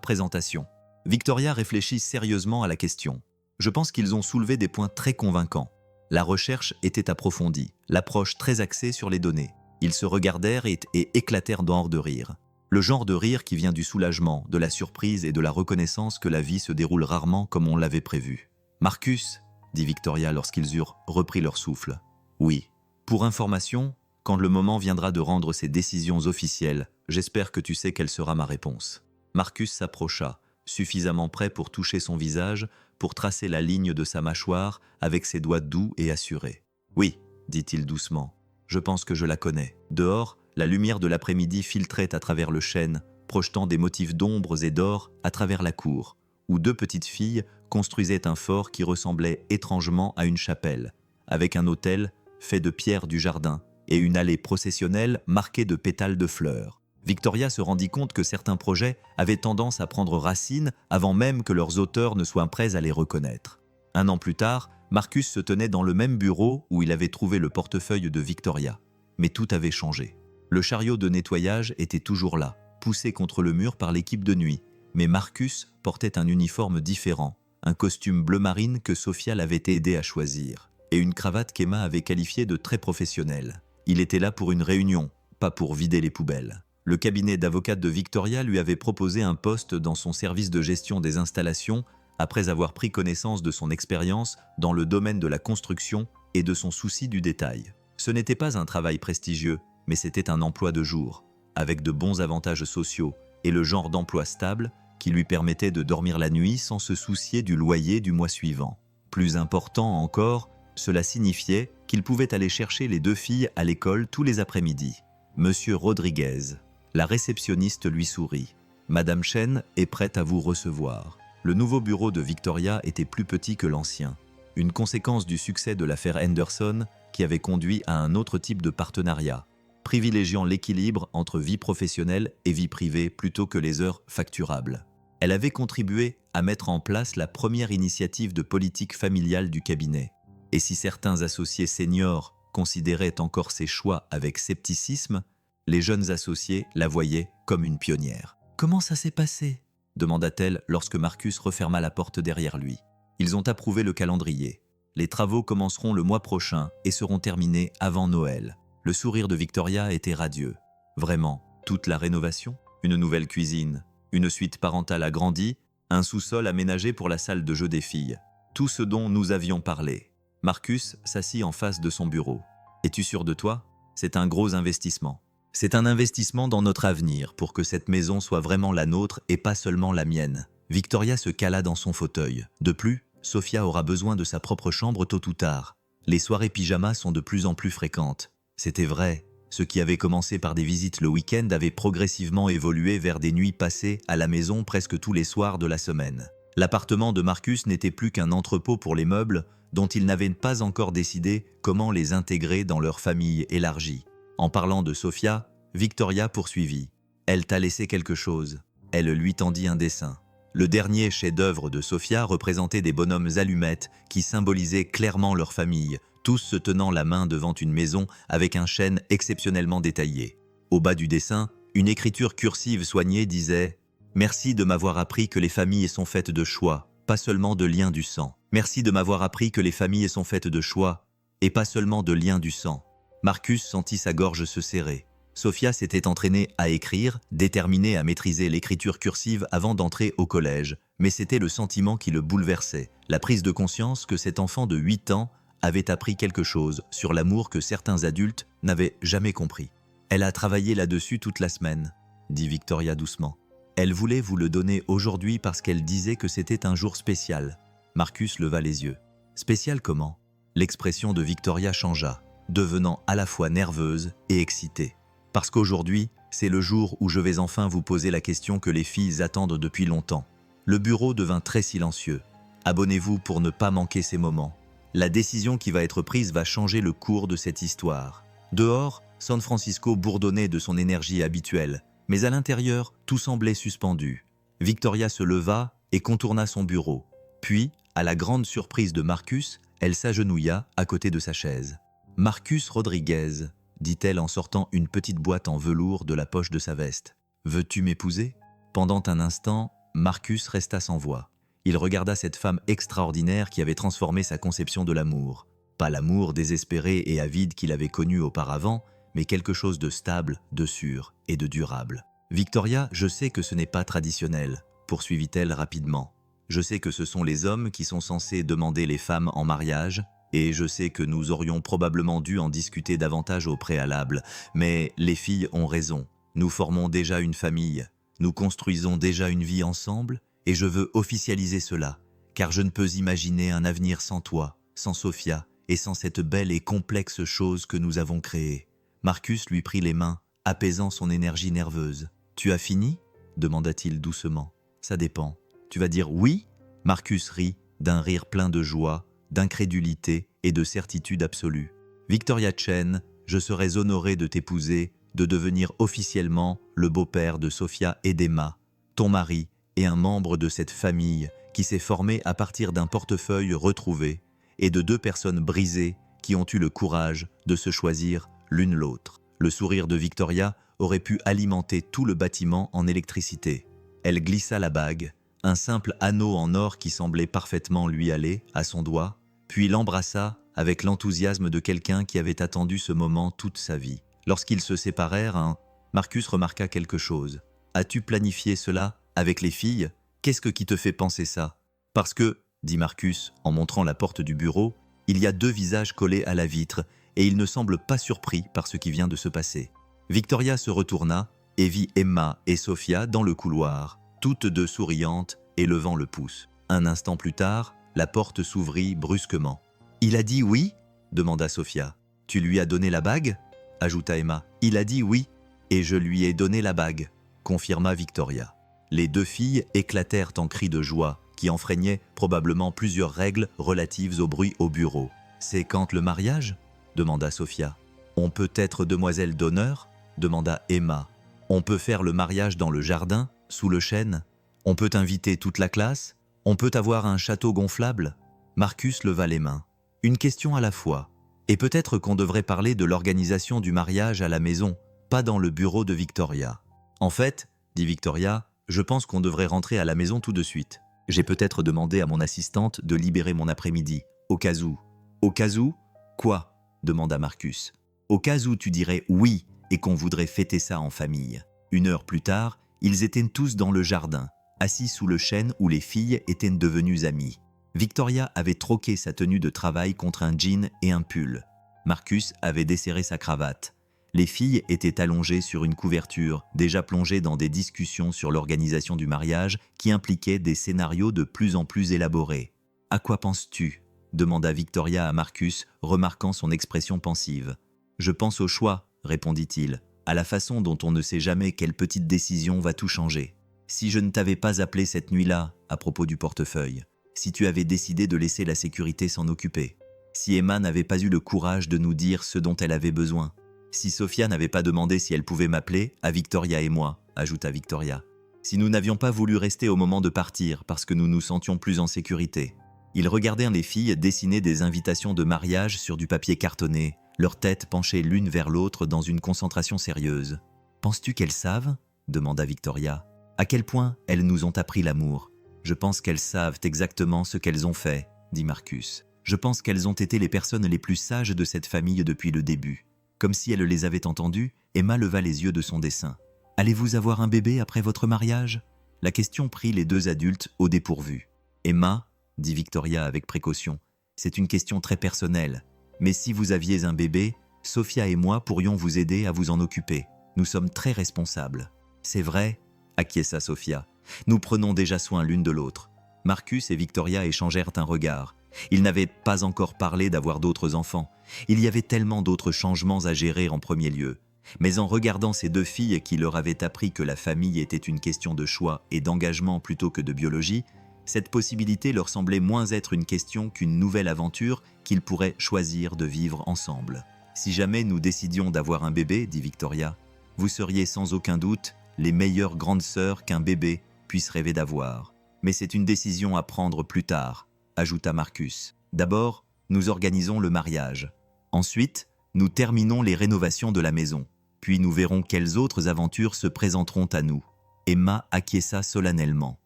S1: présentation? Victoria réfléchit sérieusement à la question. Je pense qu'ils ont soulevé des points très convaincants. La recherche était approfondie, l'approche très axée sur les données. Ils se regardèrent et éclatèrent d'or de rire. Le genre de rire qui vient du soulagement, de la surprise et de la reconnaissance que la vie se déroule rarement comme on l'avait prévu. « Marcus » dit Victoria lorsqu'ils eurent repris leur souffle. « Oui. Pour information, quand le moment viendra de rendre ces décisions officielles, j'espère que tu sais quelle sera ma réponse. » Marcus s'approcha, suffisamment près pour toucher son visage, pour tracer la ligne de sa mâchoire avec ses doigts doux et assurés. « Oui, dit-il doucement, je pense que je la connais. » Dehors, la lumière de l'après-midi filtrait à travers le chêne, projetant des motifs d'ombres et d'or à travers la cour, où deux petites filles construisaient un fort qui ressemblait étrangement à une chapelle, avec un autel fait de pierres du jardin et une allée processionnelle marquée de pétales de fleurs. Victoria se rendit compte que certains projets avaient tendance à prendre racine avant même que leurs auteurs ne soient prêts à les reconnaître. Un an plus tard, Marcus se tenait dans le même bureau où il avait trouvé le portefeuille de Victoria. Mais tout avait changé. Le chariot de nettoyage était toujours là, poussé contre le mur par l'équipe de nuit. Mais Marcus portait un uniforme différent, un costume bleu marine que Sophia l'avait aidé à choisir, et une cravate qu'Emma avait qualifiée de très professionnelle. Il était là pour une réunion, pas pour vider les poubelles. Le cabinet d'avocate de Victoria lui avait proposé un poste dans son service de gestion des installations après avoir pris connaissance de son expérience dans le domaine de la construction et de son souci du détail. Ce n'était pas un travail prestigieux, mais c'était un emploi de jour, avec de bons avantages sociaux et le genre d'emploi stable qui lui permettait de dormir la nuit sans se soucier du loyer du mois suivant. Plus important encore, cela signifiait qu'il pouvait aller chercher les deux filles à l'école tous les après-midi. Monsieur Rodriguez, la réceptionniste lui sourit. Madame Chen est prête à vous recevoir. Le nouveau bureau de Victoria était plus petit que l'ancien, une conséquence du succès de l'affaire Henderson qui avait conduit à un autre type de partenariat, privilégiant l'équilibre entre vie professionnelle et vie privée plutôt que les heures facturables. Elle avait contribué à mettre en place la première initiative de politique familiale du cabinet. Et si certains associés seniors considéraient encore ses choix avec scepticisme, les jeunes associés la voyaient comme une pionnière. « Comment ça s'est passé ?» demanda-t-elle lorsque Marcus referma la porte derrière lui. Ils ont approuvé le calendrier. Les travaux commenceront le mois prochain et seront terminés avant Noël. Le sourire de Victoria était radieux. Vraiment, toute la rénovation, une nouvelle cuisine, une suite parentale agrandie, un sous-sol aménagé pour la salle de jeu des filles. Tout ce dont nous avions parlé. Marcus s'assit en face de son bureau. « Es-tu sûr de toi ? C'est un gros investissement. C'est un investissement dans notre avenir pour que cette maison soit vraiment la nôtre et pas seulement la mienne. » Victoria se cala dans son fauteuil. De plus, Sophia aura besoin de sa propre chambre tôt ou tard. Les soirées pyjama sont de plus en plus fréquentes. C'était vrai. Ce qui avait commencé par des visites le week-end avait progressivement évolué vers des nuits passées à la maison presque tous les soirs de la semaine. L'appartement de Marcus n'était plus qu'un entrepôt pour les meubles dont il n'avait pas encore décidé comment les intégrer dans leur famille élargie. En parlant de Sophia, Victoria poursuivit. « Elle t'a laissé quelque chose. » Elle lui tendit un dessin. Le dernier chef-d'œuvre de Sophia représentait des bonhommes allumettes qui symbolisaient clairement leur famille, tous se tenant la main devant une maison avec un chêne exceptionnellement détaillé. Au bas du dessin, une écriture cursive soignée disait « Merci de m'avoir appris que les familles sont faites de choix, pas seulement de liens du sang. Merci de m'avoir appris que les familles sont faites de choix, et pas seulement de liens du sang. Marcus sentit sa gorge se serrer. Sophia s'était entraînée à écrire, déterminée à maîtriser l'écriture cursive avant d'entrer au collège, mais c'était le sentiment qui le bouleversait, la prise de conscience que cet enfant de 8 ans avait appris quelque chose sur l'amour que certains adultes n'avaient jamais compris. Elle a travaillé là-dessus toute la semaine, dit Victoria doucement. Elle voulait vous le donner aujourd'hui parce qu'elle disait que c'était un jour spécial. Marcus leva les yeux. Spécial comment? L'expression de Victoria changea, devenant à la fois nerveuse et excitée. Parce qu'aujourd'hui, c'est le jour où je vais enfin vous poser la question que les filles attendent depuis longtemps. Le bureau devint très silencieux. Abonnez-vous pour ne pas manquer ces moments. La décision qui va être prise va changer le cours de cette histoire. Dehors, San Francisco bourdonnait de son énergie habituelle, mais à l'intérieur, tout semblait suspendu. Victoria se leva et contourna son bureau. Puis, à la grande surprise de Marcus, elle s'agenouilla à côté de sa chaise. « Marcus Rodriguez », dit-elle en sortant une petite boîte en velours de la poche de sa veste. « Veux-tu m'épouser » Pendant un instant, Marcus resta sans voix. Il regarda cette femme extraordinaire qui avait transformé sa conception de l'amour. Pas l'amour désespéré et avide qu'il avait connu auparavant, mais quelque chose de stable, de sûr et de durable. « Victoria, je sais que ce n'est pas traditionnel, » poursuivit-elle rapidement. « Je sais que ce sont les hommes qui sont censés demander les femmes en mariage, et je sais que nous aurions probablement dû en discuter davantage au préalable, mais les filles ont raison. Nous formons déjà une famille, nous construisons déjà une vie ensemble, et je veux officialiser cela, car je ne peux imaginer un avenir sans toi, sans Sophia, et sans cette belle et complexe chose que nous avons créée. » Marcus lui prit les mains, apaisant son énergie nerveuse. « Tu as fini » demanda-t-il doucement. « Ça dépend. Tu vas dire oui » Marcus rit, d'un rire plein de joie, d'incrédulité et de certitude absolue. « Victoria Chen, je serais honoré de t'épouser, de devenir officiellement le beau-père de Sophia et d'Emma, ton mari et un membre de cette famille qui s'est formée à partir d'un portefeuille retrouvé et de 2 personnes brisées qui ont eu le courage de se choisir l'une l'autre. » Le sourire de Victoria aurait pu alimenter tout le bâtiment en électricité. Elle glissa la bague, un simple anneau en or qui semblait parfaitement lui aller, à son doigt, puis l'embrassa avec l'enthousiasme de quelqu'un qui avait attendu ce moment toute sa vie. Lorsqu'ils se séparèrent, Marcus remarqua quelque chose. « As-tu planifié cela avec les filles? Qu'est-ce qui te fait penser ça ?»« Parce que, dit Marcus en montrant la porte du bureau, il y a 2 visages collés à la vitre et il ne semble pas surpris par ce qui vient de se passer. » Victoria se retourna et vit Emma et Sophia dans le couloir, toutes 2 souriantes et levant le pouce. Un instant plus tard, la porte s'ouvrit brusquement. « Il a dit oui ?» demanda Sophia. « Tu lui as donné la bague ?» ajouta Emma. « Il a dit oui, et je lui ai donné la bague », confirma Victoria. Les 2 filles éclatèrent en cris de joie, qui enfreignaient probablement plusieurs règles relatives au bruit au bureau. « C'est quand le mariage ?» demanda Sophia. « On peut être demoiselle d'honneur ?» demanda Emma. « On peut faire le mariage dans le jardin, sous le chêne? On peut inviter toute la classe? On peut avoir un château gonflable ?» Marcus leva les mains. « Une question à la fois. Et peut-être qu'on devrait parler de l'organisation du mariage à la maison, pas dans le bureau de Victoria. »« En fait, dit Victoria, je pense qu'on devrait rentrer à la maison tout de suite. J'ai peut-être demandé à mon assistante de libérer mon après-midi, au cas où. »« Au cas où? Quoi ?» demanda Marcus. « Au cas où tu dirais oui et qu'on voudrait fêter ça en famille. » 1 heure plus tard, ils étaient tous dans le jardin, assis sous le chêne où les filles étaient devenues amies. Victoria avait troqué sa tenue de travail contre un jean et un pull. Marcus avait desserré sa cravate. Les filles étaient allongées sur une couverture, déjà plongées dans des discussions sur l'organisation du mariage qui impliquaient des scénarios de plus en plus élaborés. « À quoi penses-tu » demanda Victoria à Marcus, remarquant son expression pensive. « Je pense au choix » répondit-il, « à la façon dont on ne sait jamais quelle petite décision va tout changer. Si je ne t'avais pas appelé cette nuit-là à propos du portefeuille, si tu avais décidé de laisser la sécurité s'en occuper, si Emma n'avait pas eu le courage de nous dire ce dont elle avait besoin, si Sophia n'avait pas demandé si elle pouvait m'appeler, à Victoria et moi, ajouta Victoria, si nous n'avions pas voulu rester au moment de partir parce que nous nous sentions plus en sécurité. » Ils regardèrent les filles dessiner des invitations de mariage sur du papier cartonné, leurs têtes penchées l'une vers l'autre dans une concentration sérieuse. « Penses-tu qu'elles savent ?» demanda Victoria. « À quel point elles nous ont appris l'amour. Je pense qu'elles savent exactement ce qu'elles ont fait, dit Marcus. Je pense qu'elles ont été les personnes les plus sages de cette famille depuis le début. Comme si elle les avait entendues, Emma leva les yeux de son dessin. « Allez-vous avoir un bébé après votre mariage ?» La question prit les deux adultes au dépourvu. « Emma, » dit Victoria avec précaution, « c'est une question très personnelle. Mais si vous aviez un bébé, Sophia et moi pourrions vous aider à vous en occuper. Nous sommes très responsables. » « C'est vrai, » acquiesça Sophia. « Nous prenons déjà soin l'une de l'autre. » Marcus et Victoria échangèrent un regard. Ils n'avaient pas encore parlé d'avoir d'autres enfants. Il y avait tellement d'autres changements à gérer en premier lieu. Mais en regardant ces deux filles qui leur avaient appris que la famille était une question de choix et d'engagement plutôt que de biologie, cette possibilité leur semblait moins être une question qu'une nouvelle aventure qu'ils pourraient choisir de vivre ensemble. « Si jamais nous décidions d'avoir un bébé, dit Victoria, vous seriez sans aucun doute les meilleures grandes sœurs qu'un bébé puisse rêver d'avoir. Mais c'est une décision à prendre plus tard, ajouta Marcus. D'abord, nous organisons le mariage. Ensuite, nous terminons les rénovations de la maison. Puis nous verrons quelles autres aventures se présenteront à nous. Emma acquiesça solennellement.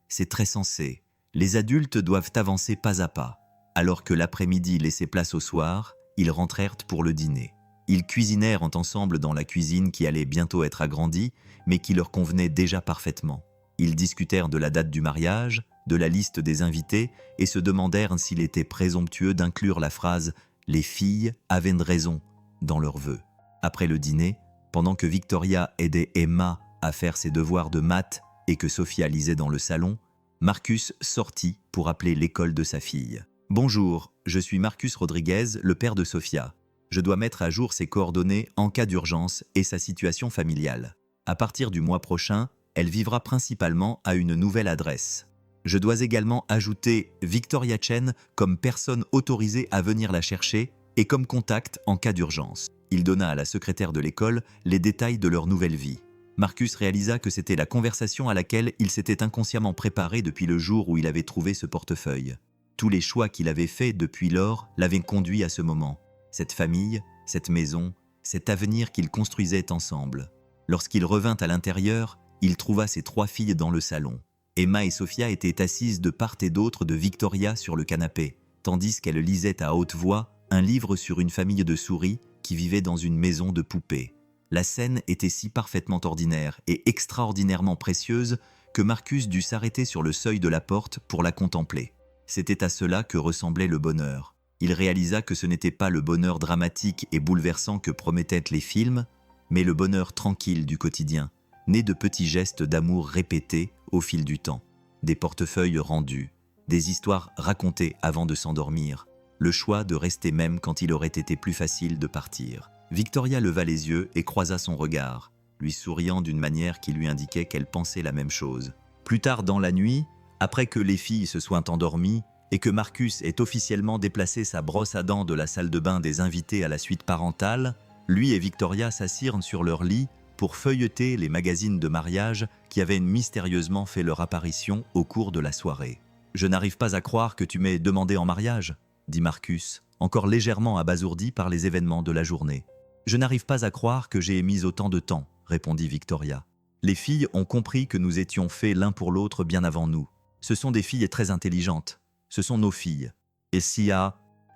S1: C'est très sensé. Les adultes doivent avancer pas à pas. Alors que l'après-midi laissait place au soir, ils rentrèrent pour le dîner. Ils cuisinèrent ensemble dans la cuisine qui allait bientôt être agrandie, mais qui leur convenait déjà parfaitement. Ils discutèrent de la date du mariage, de la liste des invités et se demandèrent s'il était présomptueux d'inclure la phrase « Les filles avaient une raison » dans leurs vœux. Après le dîner, pendant que Victoria aidait Emma à faire ses devoirs de maths et que Sophia lisait dans le salon, Marcus sortit pour appeler l'école de sa fille. « Bonjour, je suis Marcus Rodriguez, le père de Sophia. Je dois mettre à jour ses coordonnées en cas d'urgence et sa situation familiale. À partir du mois prochain, elle vivra principalement à une nouvelle adresse. Je dois également ajouter Victoria Chen comme personne autorisée à venir la chercher et comme contact en cas d'urgence. » Il donna à la secrétaire de l'école les détails de leur nouvelle vie. Marcus réalisa que c'était la conversation à laquelle il s'était inconsciemment préparé depuis le jour où il avait trouvé ce portefeuille. Tous les choix qu'il avait faits depuis lors l'avaient conduit à ce moment. Cette famille, cette maison, cet avenir qu'ils construisaient ensemble. Lorsqu'il revint à l'intérieur, il trouva ses trois filles dans le salon. Emma et Sophia étaient assises de part et d'autre de Victoria sur le canapé, tandis qu'elle lisait à haute voix un livre sur une famille de souris qui vivait dans une maison de poupées. La scène était si parfaitement ordinaire et extraordinairement précieuse que Marcus dut s'arrêter sur le seuil de la porte pour la contempler. C'était à cela que ressemblait le bonheur. Il réalisa que ce n'était pas le bonheur dramatique et bouleversant que promettaient les films, mais le bonheur tranquille du quotidien, né de petits gestes d'amour répétés au fil du temps. Des portefeuilles rendus, des histoires racontées avant de s'endormir, le choix de rester même quand il aurait été plus facile de partir. Victoria leva les yeux et croisa son regard, lui souriant d'une manière qui lui indiquait qu'elle pensait la même chose. Plus tard dans la nuit, après que les filles se soient endormies et que Marcus ait officiellement déplacé sa brosse à dents de la salle de bain des invités à la suite parentale, lui et Victoria s'assirent sur leur lit pour feuilleter les magazines de mariage qui avaient mystérieusement fait leur apparition au cours de la soirée. « Je n'arrive pas à croire que tu m'aies demandé en mariage », dit Marcus, encore légèrement abasourdi par les événements de la journée. « Je n'arrive pas à croire que j'ai mis autant de temps », répondit Victoria. « Les filles ont compris que nous étions faits l'un pour l'autre bien avant nous. Ce sont des filles très intelligentes. Ce sont nos filles. Et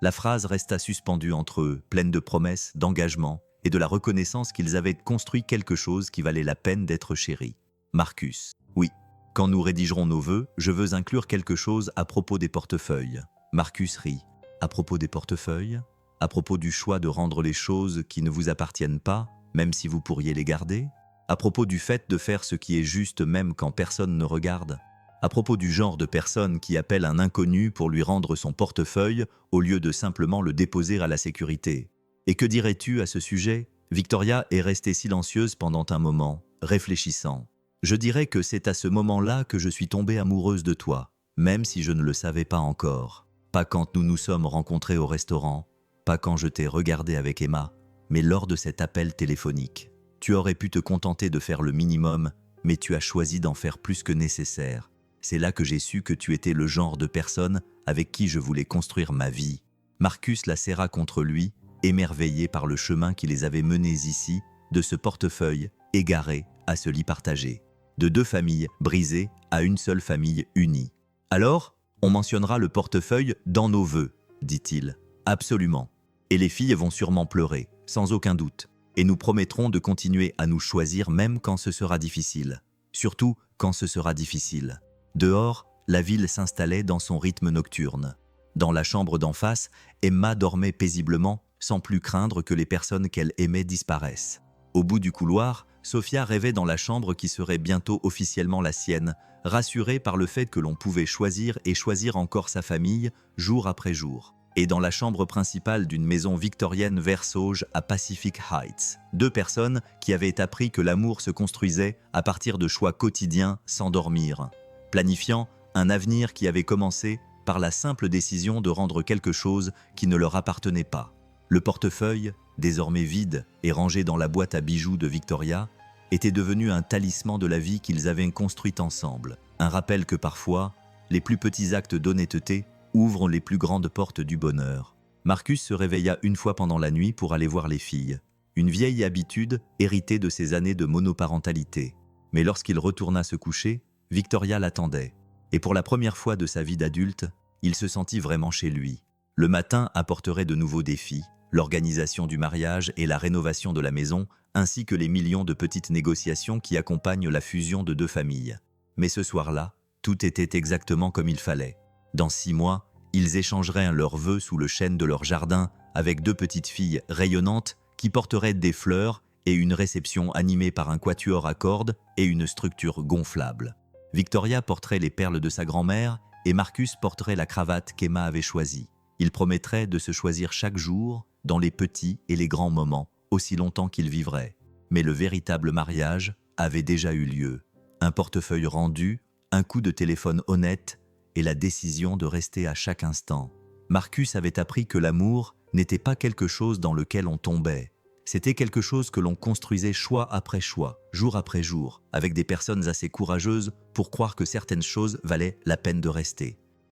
S1: la phrase resta suspendue entre eux, pleine de promesses, d'engagement et de la reconnaissance qu'ils avaient construit quelque chose qui valait la peine d'être chéri. Marcus. Oui, quand nous rédigerons nos vœux, je veux inclure quelque chose à propos des portefeuilles. Marcus rit. À propos des portefeuilles? À propos du choix de rendre les choses qui ne vous appartiennent pas, même si vous pourriez les garder? À propos du fait de faire ce qui est juste même quand personne ne regarde? À propos du genre de personne qui appelle un inconnu pour lui rendre son portefeuille au lieu de simplement le déposer à la sécurité? Et que dirais-tu à ce sujet? Victoria est restée silencieuse pendant un moment, réfléchissant. Je dirais que c'est à ce moment-là que je suis tombée amoureuse de toi, même si je ne le savais pas encore. Pas quand nous nous sommes rencontrés au restaurant, pas quand je t'ai regardé avec Emma, mais lors de cet appel téléphonique. Tu aurais pu te contenter de faire le minimum, mais tu as choisi d'en faire plus que nécessaire. C'est là que j'ai su que tu étais le genre de personne avec qui je voulais construire ma vie. Marcus la serra contre lui, émerveillé par le chemin qui les avait menés ici, de ce portefeuille égaré à ce lit partagé. de 2 familles brisées à une seule famille unie. Alors, on mentionnera le portefeuille dans nos vœux, dit-il. Absolument. Et les filles vont sûrement pleurer, sans aucun doute. Et nous promettrons de continuer à nous choisir même quand ce sera difficile. Surtout quand ce sera difficile. Dehors, la ville s'installait dans son rythme nocturne. Dans la chambre d'en face, Emma dormait paisiblement, sans plus craindre que les personnes qu'elle aimait disparaissent. Au bout du couloir, Sophia rêvait dans la chambre qui serait bientôt officiellement la sienne, rassurée par le fait que l'on pouvait choisir et choisir encore sa famille, jour après jour. Et dans la chambre principale d'une maison victorienne Versauge à Pacific Heights, 2 personnes qui avaient appris que l'amour se construisait à partir de choix quotidiens sans dormir, planifiant un avenir qui avait commencé par la simple décision de rendre quelque chose qui ne leur appartenait pas. Le portefeuille, désormais vide et rangé dans la boîte à bijoux de Victoria, était devenu un talisman de la vie qu'ils avaient construite ensemble. Un rappel que parfois, les plus petits actes d'honnêteté ouvrent les plus grandes portes du bonheur. Marcus se réveilla une fois pendant la nuit pour aller voir les filles. Une vieille habitude héritée de ses années de monoparentalité. Mais lorsqu'il retourna se coucher, Victoria l'attendait. Et pour la première fois de sa vie d'adulte, il se sentit vraiment chez lui. Le matin apporterait de nouveaux défis, l'organisation du mariage et la rénovation de la maison, ainsi que les millions de petites négociations qui accompagnent la fusion de 2 familles. Mais ce soir-là, tout était exactement comme il fallait. Dans 6 mois, ils échangeraient leurs vœux sous le chêne de leur jardin avec 2 petites filles rayonnantes qui porteraient des fleurs et une réception animée par un quatuor à cordes et une structure gonflable. Victoria porterait les perles de sa grand-mère et Marcus porterait la cravate qu'Emma avait choisie. Ils promettraient de se choisir chaque jour, dans les petits et les grands moments, aussi longtemps qu'ils vivraient. Mais le véritable mariage avait déjà eu lieu. Un portefeuille rendu, un coup de téléphone honnête et la décision de rester à chaque instant. Marcus avait appris que l'amour n'était pas quelque chose dans lequel on tombait. C'était quelque chose que l'on construisait choix après choix, jour après jour, avec des personnes assez courageuses pour croire que certaines choses valaient la peine de rester.